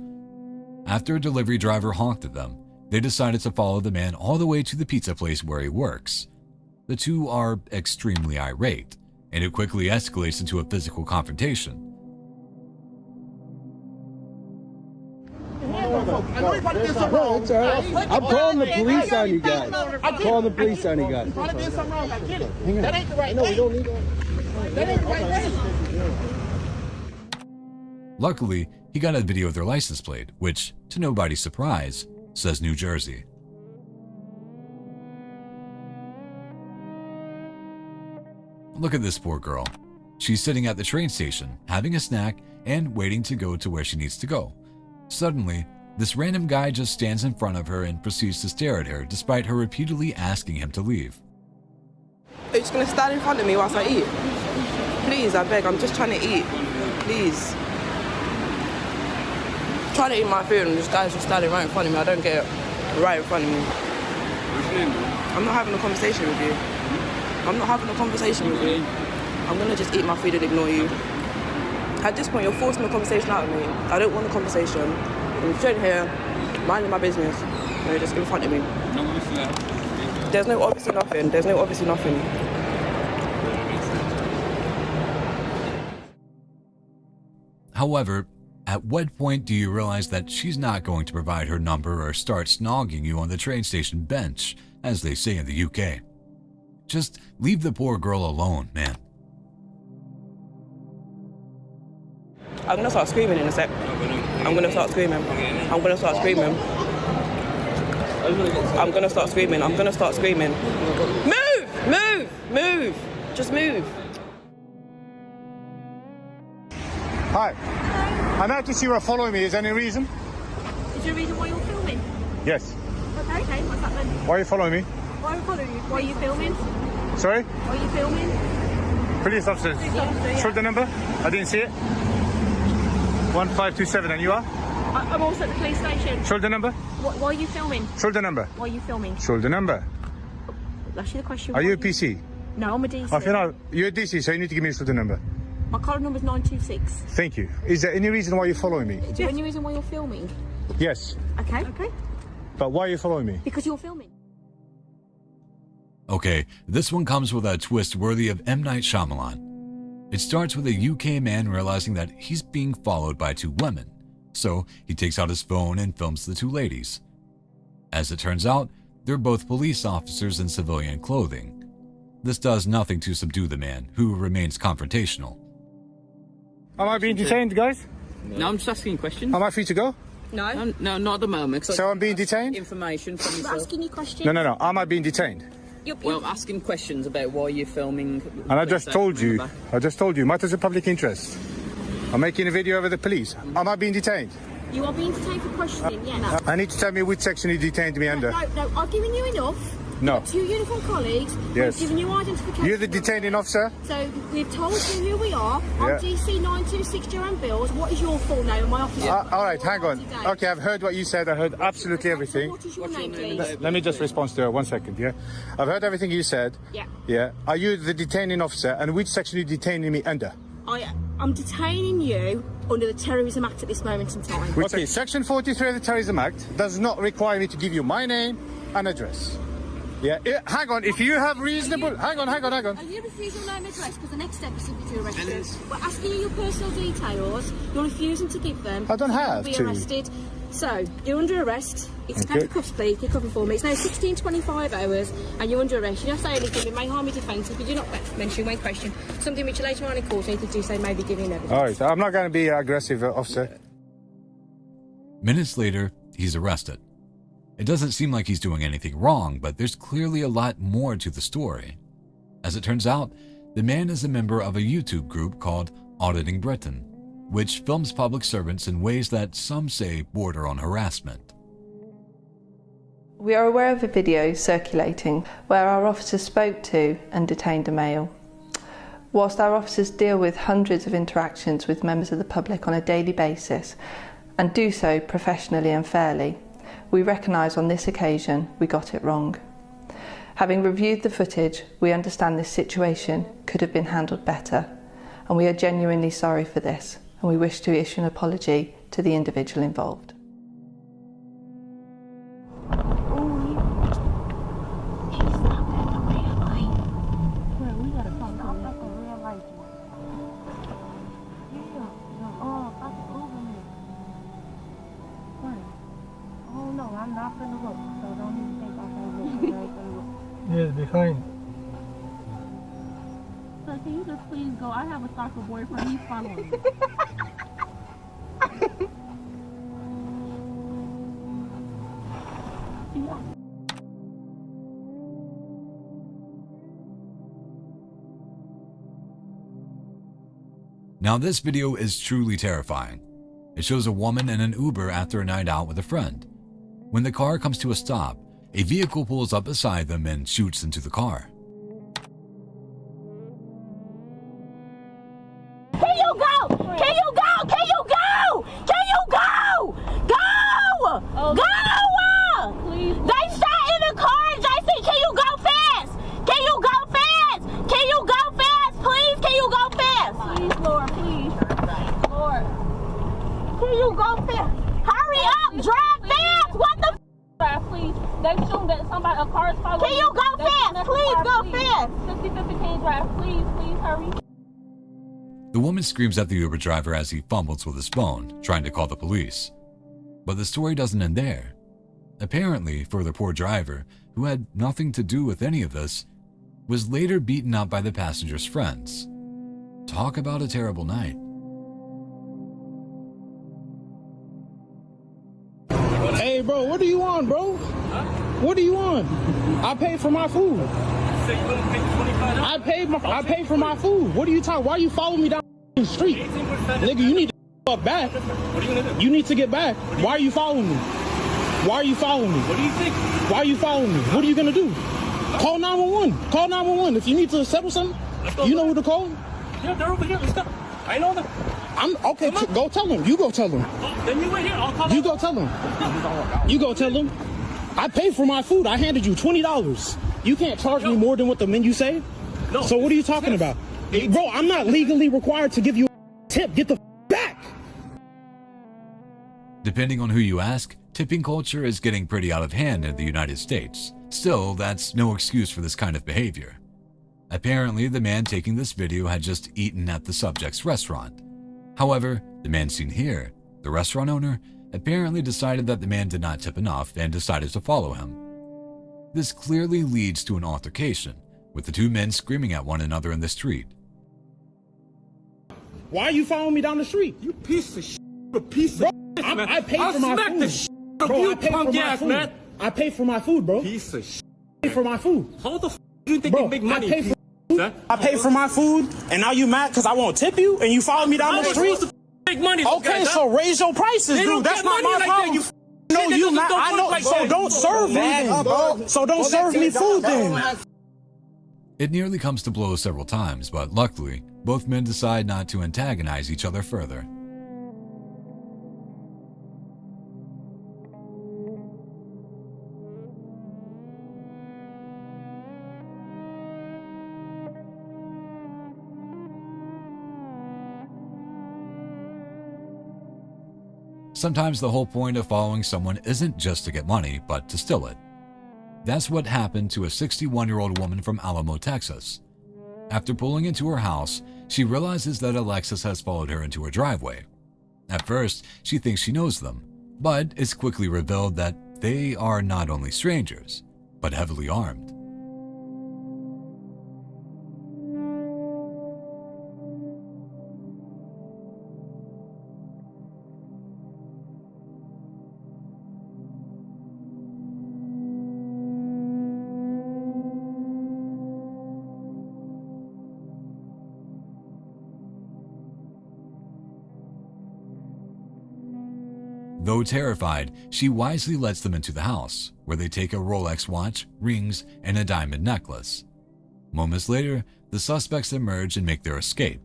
After a delivery driver honked at them, they decided to follow the man all the way to the pizza place where he works. The two are extremely irate, and it quickly escalates into a physical confrontation. No, it's all right. I'm calling the police on you guys. I'm calling the police on you guys. I did something wrong. I get it. Hang on. That ain't the right No, we thing. don't need that. That ain't the right thing. Luckily, he got a video of their license plate, which, to nobody's surprise, says New Jersey. Look at this poor girl. She's sitting at the train station, having a snack, and waiting to go to where she needs to go. Suddenly, this random guy just stands in front of her and proceeds to stare at her despite her repeatedly asking him to leave. Are you just gonna stand in front of me whilst I eat? Please, I beg, I'm just trying to eat. Please. I'm trying to eat my food and this guy's just standing right in front of me. I don't get it. Right in front of me. What's your name, bro? I'm not having a conversation with you. I'm not having a conversation with you. I'm gonna just eat my food and ignore you. At this point, you're forcing a conversation out of me. I don't want a conversation. I'm sitting here, minding my business, and you're just in front of me. There's no obviously nothing. There's no obviously nothing. However, at what point do you realize that she's not going to provide her number or start snogging you on the train station bench, as they say in the UK? Just leave the poor girl alone, man. I'm gonna start screaming in a sec. I'm gonna start screaming. I'm gonna start screaming. I'm gonna start screaming. I'm gonna start screaming. Move! Move! Move! Just move. Hi. I noticed you were following me. Is there any reason? Is there a reason why you're filming? Yes. Okay, what's happening? Why are you following me? Why am I following you? Why are you filming? Sorry? Why are you filming? Police officers. Police officer, yeah. Shoulder number? I didn't see it. 1527, and you are? I'm also at the police station. Shoulder number? Why are you filming? Shoulder number? Why are you filming? Shoulder number. That's your question. Are you a PC? No, I'm a DC. Oh, if you're not, you're a DC, so you need to give me a shoulder number. My card number is 926. Thank you. Is there any reason why you're following me? Is there any reason why you're filming? Yes. Okay. But why are you following me? Because you're filming. Okay, this one comes with a twist worthy of M. Night Shyamalan. It starts with a UK man realizing that he's being followed by two women, so he takes out his phone and films the two ladies. As it turns out, they're both police officers in civilian clothing. This does nothing to subdue the man, who remains confrontational. Am I being detained, guys? No, I'm just asking questions. Am I free to go? No. No, not at the moment. So I'm being detained? Information from I'm yourself. asking you questions. No. Am I being detained? Well, asking questions about why you're filming. And I just told you. Matters of public interest. I'm making a video over the police. Am I being detained? You are being detained for questioning, yeah. No. I need to tell me which section you detained me under. No, I've given you enough. No. Two uniform colleagues. Yes. We've given you identification. You're the detaining officer? So we've told you who we are. I'm Yeah. DC 926 Joanne Bills. What is your full name and my officer? All right, hang on. Okay, I've heard what you said. I heard absolutely everything. What is your name, please? Let me just respond to her 1 second, yeah? I've heard everything you said. Yeah. Yeah. Are you the detaining officer, and which section are you detaining me under? I'm detaining you under the Terrorism Act at this moment in time. Okay, Section 43 of the Terrorism Act does not require me to give you my name and address. Yeah, hang on, if you have reasonable... Hang on. Are you refusing your name and address? Because the next step is simply to arrest you. We're asking you your personal details. You're refusing to give them. I don't have You'll to. be arrested. So, you're under arrest. It's Okay. a cuffs, please. You're covering for me. It's now 16:25 hours and you're under arrest. You don't say anything. It may harm your defence if you do not mention one question. Something which later on in court you could do say maybe giving evidence. All right, I'm not going to be aggressive, officer. Minutes later, he's arrested. It doesn't seem like he's doing anything wrong, but there's clearly a lot more to the story. As it turns out, the man is a member of a YouTube group called Auditing Britain, which films public servants in ways that some say border on harassment. We are aware of a video circulating where our officers spoke to and detained a male. Whilst our officers deal with hundreds of interactions with members of the public on a daily basis and do so professionally and fairly, we recognise on this occasion we got it wrong. Having reviewed the footage, we understand this situation could have been handled better, and we are genuinely sorry for this, and we wish to issue an apology to the individual involved. Yes, behind. So can you just please go? I have a stalker boyfriend. He's following me. Now this video is truly terrifying. It shows a woman in an Uber after a night out with a friend. When the car comes to a stop, a vehicle pulls up beside them and shoots into the car. Can you go? Can you go? Can you go? Can you go? Go! Go! Please. They shot in the car, JC. Can you go fast? Can you go fast? Can you go fast? Please, can you go fast? Please, Lord, please. Lord. Can you go fast? Hurry up! Drive fast! What the please. They assume that somebody, a car is following. Can you go fast? Please go fast. 50-50 can drive. Please hurry. The woman screams at the Uber driver as he fumbles with his phone, trying to call the police. But the story doesn't end there. Apparently, for the poor driver, who had nothing to do with any of this, was later beaten up by the passenger's friends. Talk about a terrible night. Hey, bro, what do you want, bro? What do you want? I paid for my food. I paid for my food. What are you talking? Why are you following me down the street? Nigga, you need to fuck back. What are you gonna do? You need to get back. Why are you following me? Why are you following me? What do you think? Why are you following me? What are you gonna do? Call 911. Call 911. If you need to settle something, you know who to call? Yeah, they're over here. Let's go. I know them. I'm okay. Go tell them. You go tell them. Then you wait here. I'll call. You go tell them. You go tell them. I paid for my food. I handed you $20. You can't charge me more than what the menu say. No. So what are you talking about? Bro, I'm not legally required to give you a tip. Get the back. Depending on who you ask, tipping culture is getting pretty out of hand in the United States. Still, that's no excuse for this kind of behavior. Apparently, the man taking this video had just eaten at the subject's restaurant. However, the man seen here, the restaurant owner, apparently decided that the man did not tip enough and decided to follow him. This clearly leads to an altercation, with the two men screaming at one another in the street. Why are you following me down the street? You piece of shit. A piece of shit, man. I paid for my smack food. the shit of Bro, you, I paid for punk my ass, food. man. I paid for my food, bro. Piece of shit. I paid for my food. How the f you think you make money? I paid for my food, and now you mad because I won't tip you, and you follow me down the street? Make money. Okay, so raise your prices, dude. That's not my problem. No, you not. I know. So don't serve me, bro. So don't serve me food then. It nearly comes to blows several times, but luckily, both men decide not to antagonize each other further. Sometimes the whole point of following someone isn't just to get money, but to steal it. That's what happened to a 61-year-old woman from Alamo, Texas. After pulling into her house, she realizes that Alexis has followed her into her driveway. At first, she thinks she knows them, but it's quickly revealed that they are not only strangers, but heavily armed. Though terrified, she wisely lets them into the house, where they take a Rolex watch, rings, and a diamond necklace. Moments later, the suspects emerge and make their escape.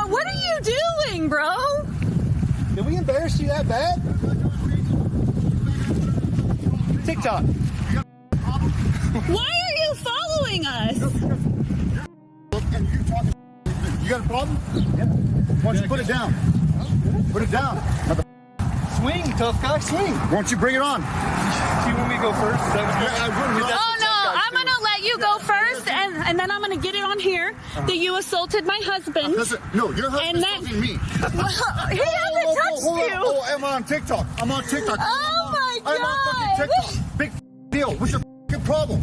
What are you doing, bro? Did we embarrass you that bad? TikTok. Why are you following us? You got a problem? Yep. Why don't you put it down? Put it down. Swing, tough guy, swing. Why don't you bring it on? Do you want me to go first? Oh no, I'm gonna let you go first, and then I'm gonna get it on here that you assaulted my husband. No, your husband assaulted me. Well, he hasn't touched you. Oh, I'm on TikTok. I'm on TikTok. Oh my God. I'm on fucking TikTok. Big deal. What's your problem?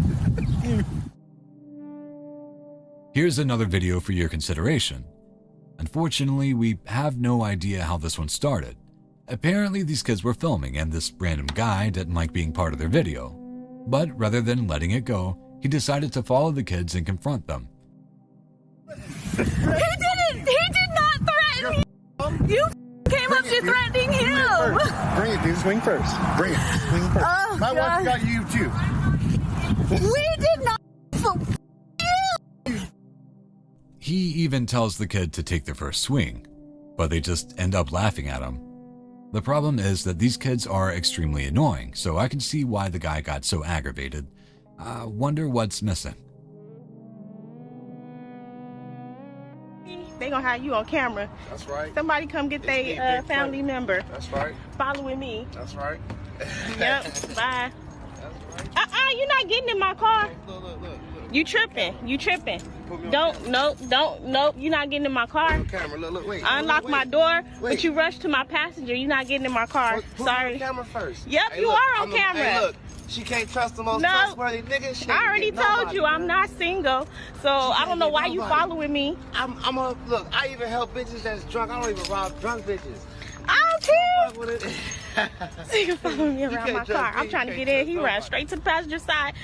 Here's another video for your consideration. Unfortunately, we have no idea how this one started. Apparently, these kids were filming and this random guy didn't like being part of their video. But rather than letting it go, he decided to follow the kids and confront them. He did not threaten me. You came up to threatening him. Bring it, dude. Swing first. Bring it. Swing first. Oh, My wife got you too. We did not. He even tells the kid to take their first swing, but they just end up laughing at him. The problem is that these kids are extremely annoying, so I can see why the guy got so aggravated. I wonder what's missing. They gonna have you on camera. That's right. Somebody come get their family member. That's right. Following me. That's right. Yep. Bye. You're not getting in my car. Look. You tripping. Nope. You're not getting in my car. Camera, look, wait. I unlocked my door, but you rushed to my passenger. You're not getting in my car. Put Sorry. me on camera first. Yep, Hey, you look, are on camera. Hey, look, she can't trust the most No. trustworthy nigga. She I already ain't get told nobody, you I'm man. not single, so I don't know why you nobody. following me. Look, I even help bitches that's drunk. I don't even rob drunk bitches. I don't care. So you following me around my car. I'm trying to get in. He ran straight to the passenger side.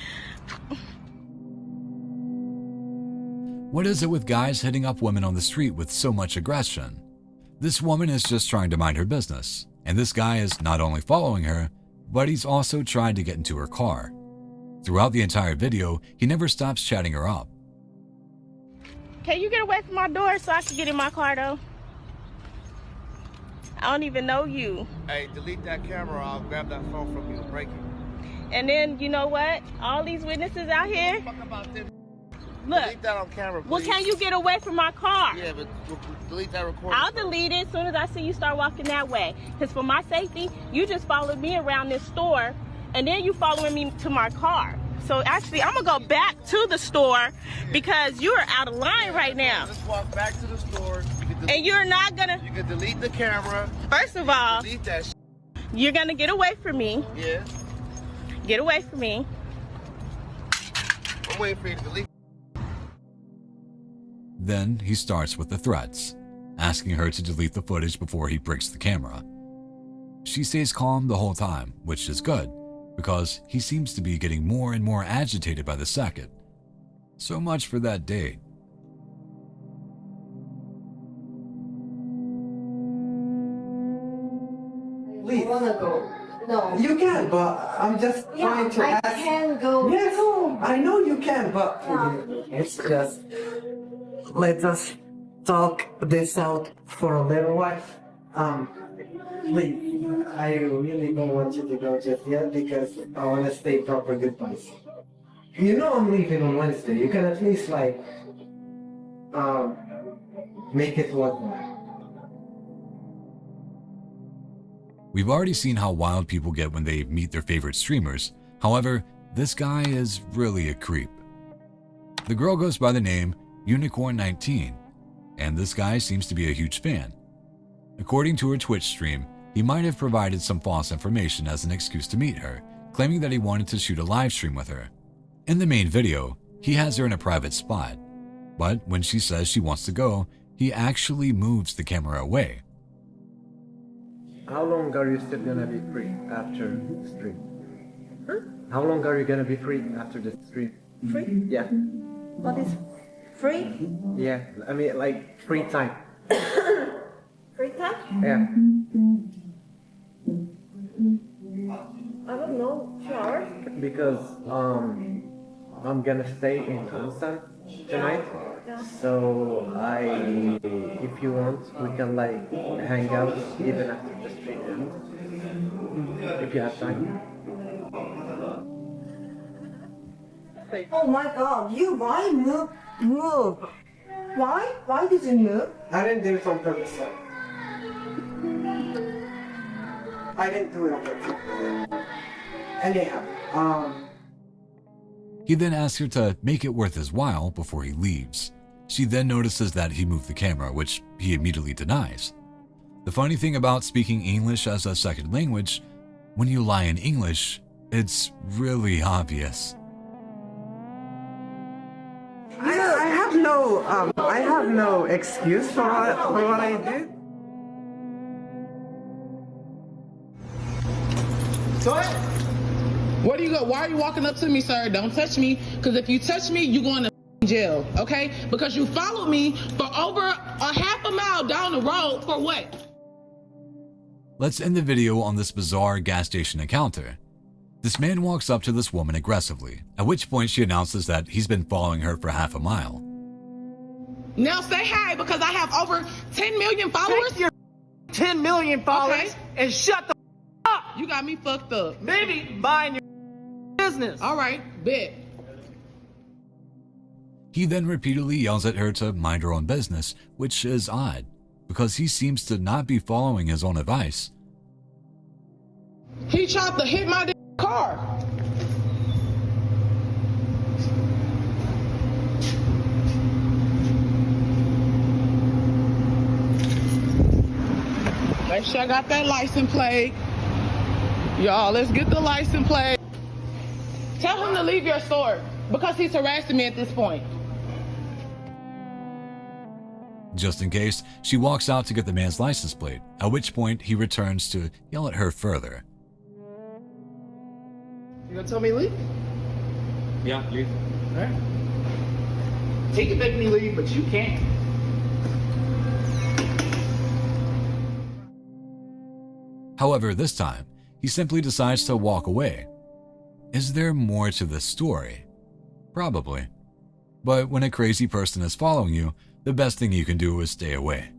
What is it with guys hitting up women on the street with so much aggression? This woman is just trying to mind her business, and this guy is not only following her, but he's also trying to get into her car. Throughout the entire video, he never stops chatting her up. Can you get away from my door so I can get in my car, though? I don't even know you. Hey, delete that camera. I'll grab that phone from you and break it. And then, you know what? All these witnesses out here. Look. Delete that on camera, please. Well, can you get away from my car? Yeah, but delete that recording. I'll delete it as soon as I see you start walking that way. Because for my safety, you just followed me around this store, and then you following me to my car. So actually, I'm going to go back to the store because you are out of line right now. Let's walk back to the store. And you're not going to... You can delete the camera. First of all, delete that shit. You're going to get away from me. Yeah. Get away from me. I'm waiting for you to delete. Then he starts with the threats, asking her to delete the footage before he breaks the camera. She stays calm the whole time, which is good, because he seems to be getting more and more agitated by the second. So much for that date. Please. I wanna go. No. You can, but I'm just trying to ask. I can go. Yes, I know you can, but it's just let us talk this out for a little while. Please, I really don't want you to go just yet because I want to say proper goodbyes. You know I'm leaving on Wednesday. You can at least like make it worthwhile. We've already seen how wild people get when they meet their favorite streamers. However, this guy is really a creep. The girl goes by the name Unicorn19, and this guy seems to be a huge fan. According to her Twitch stream, he might have provided some false information as an excuse to meet her, claiming that he wanted to shoot a live stream with her. In the main video, he has her in a private spot, but when she says she wants to go, he actually moves the camera away. How long are you still gonna be free after the stream? Huh? How long are you gonna be free after the stream? Free? Yeah. What is free? Yeah, I mean like free time. Free time? Yeah. I don't know, 2 hours? Because I'm gonna stay in Bolton tonight. Yeah. So if you want, we can like hang out even after the stream ends. If you have time. Oh my God! Why move? Why did you move? I didn't do it on purpose. I didn't do it on purpose. Anyhow, He then asks her to make it worth his while before he leaves. She then notices that he moved the camera, which he immediately denies. The funny thing about speaking English as a second language, when you lie in English, it's really obvious. I have no excuse for what I did. Go ahead. Where do you go? Why are you walking up to me, sir? Don't touch me, because if you touch me, you're going to jail, okay? Because you followed me for over a half a mile down the road for what? Let's end the video on this bizarre gas station encounter. This man walks up to this woman aggressively, at which point she announces that he's been following her for half a mile. Now say hi, because I have over 10 million followers. Take your 10 million followers and shut the up. You got me fucked up. Maybe buying your business. All right, bet. He then repeatedly yells at her to mind her own business, which is odd, because he seems to not be following his own advice. He tried to hit my car. Make sure I got that license plate. Y'all, let's get the license plate. Tell him to leave your store because he's harassing me at this point. Just in case, she walks out to get the man's license plate, at which point he returns to yell at her further. You gonna tell me leave? Yeah, leave. All right. He can make me leave, but you can't. However, this time, he simply decides to walk away. Is there more to this story? Probably. But when a crazy person is following you, the best thing you can do is stay away.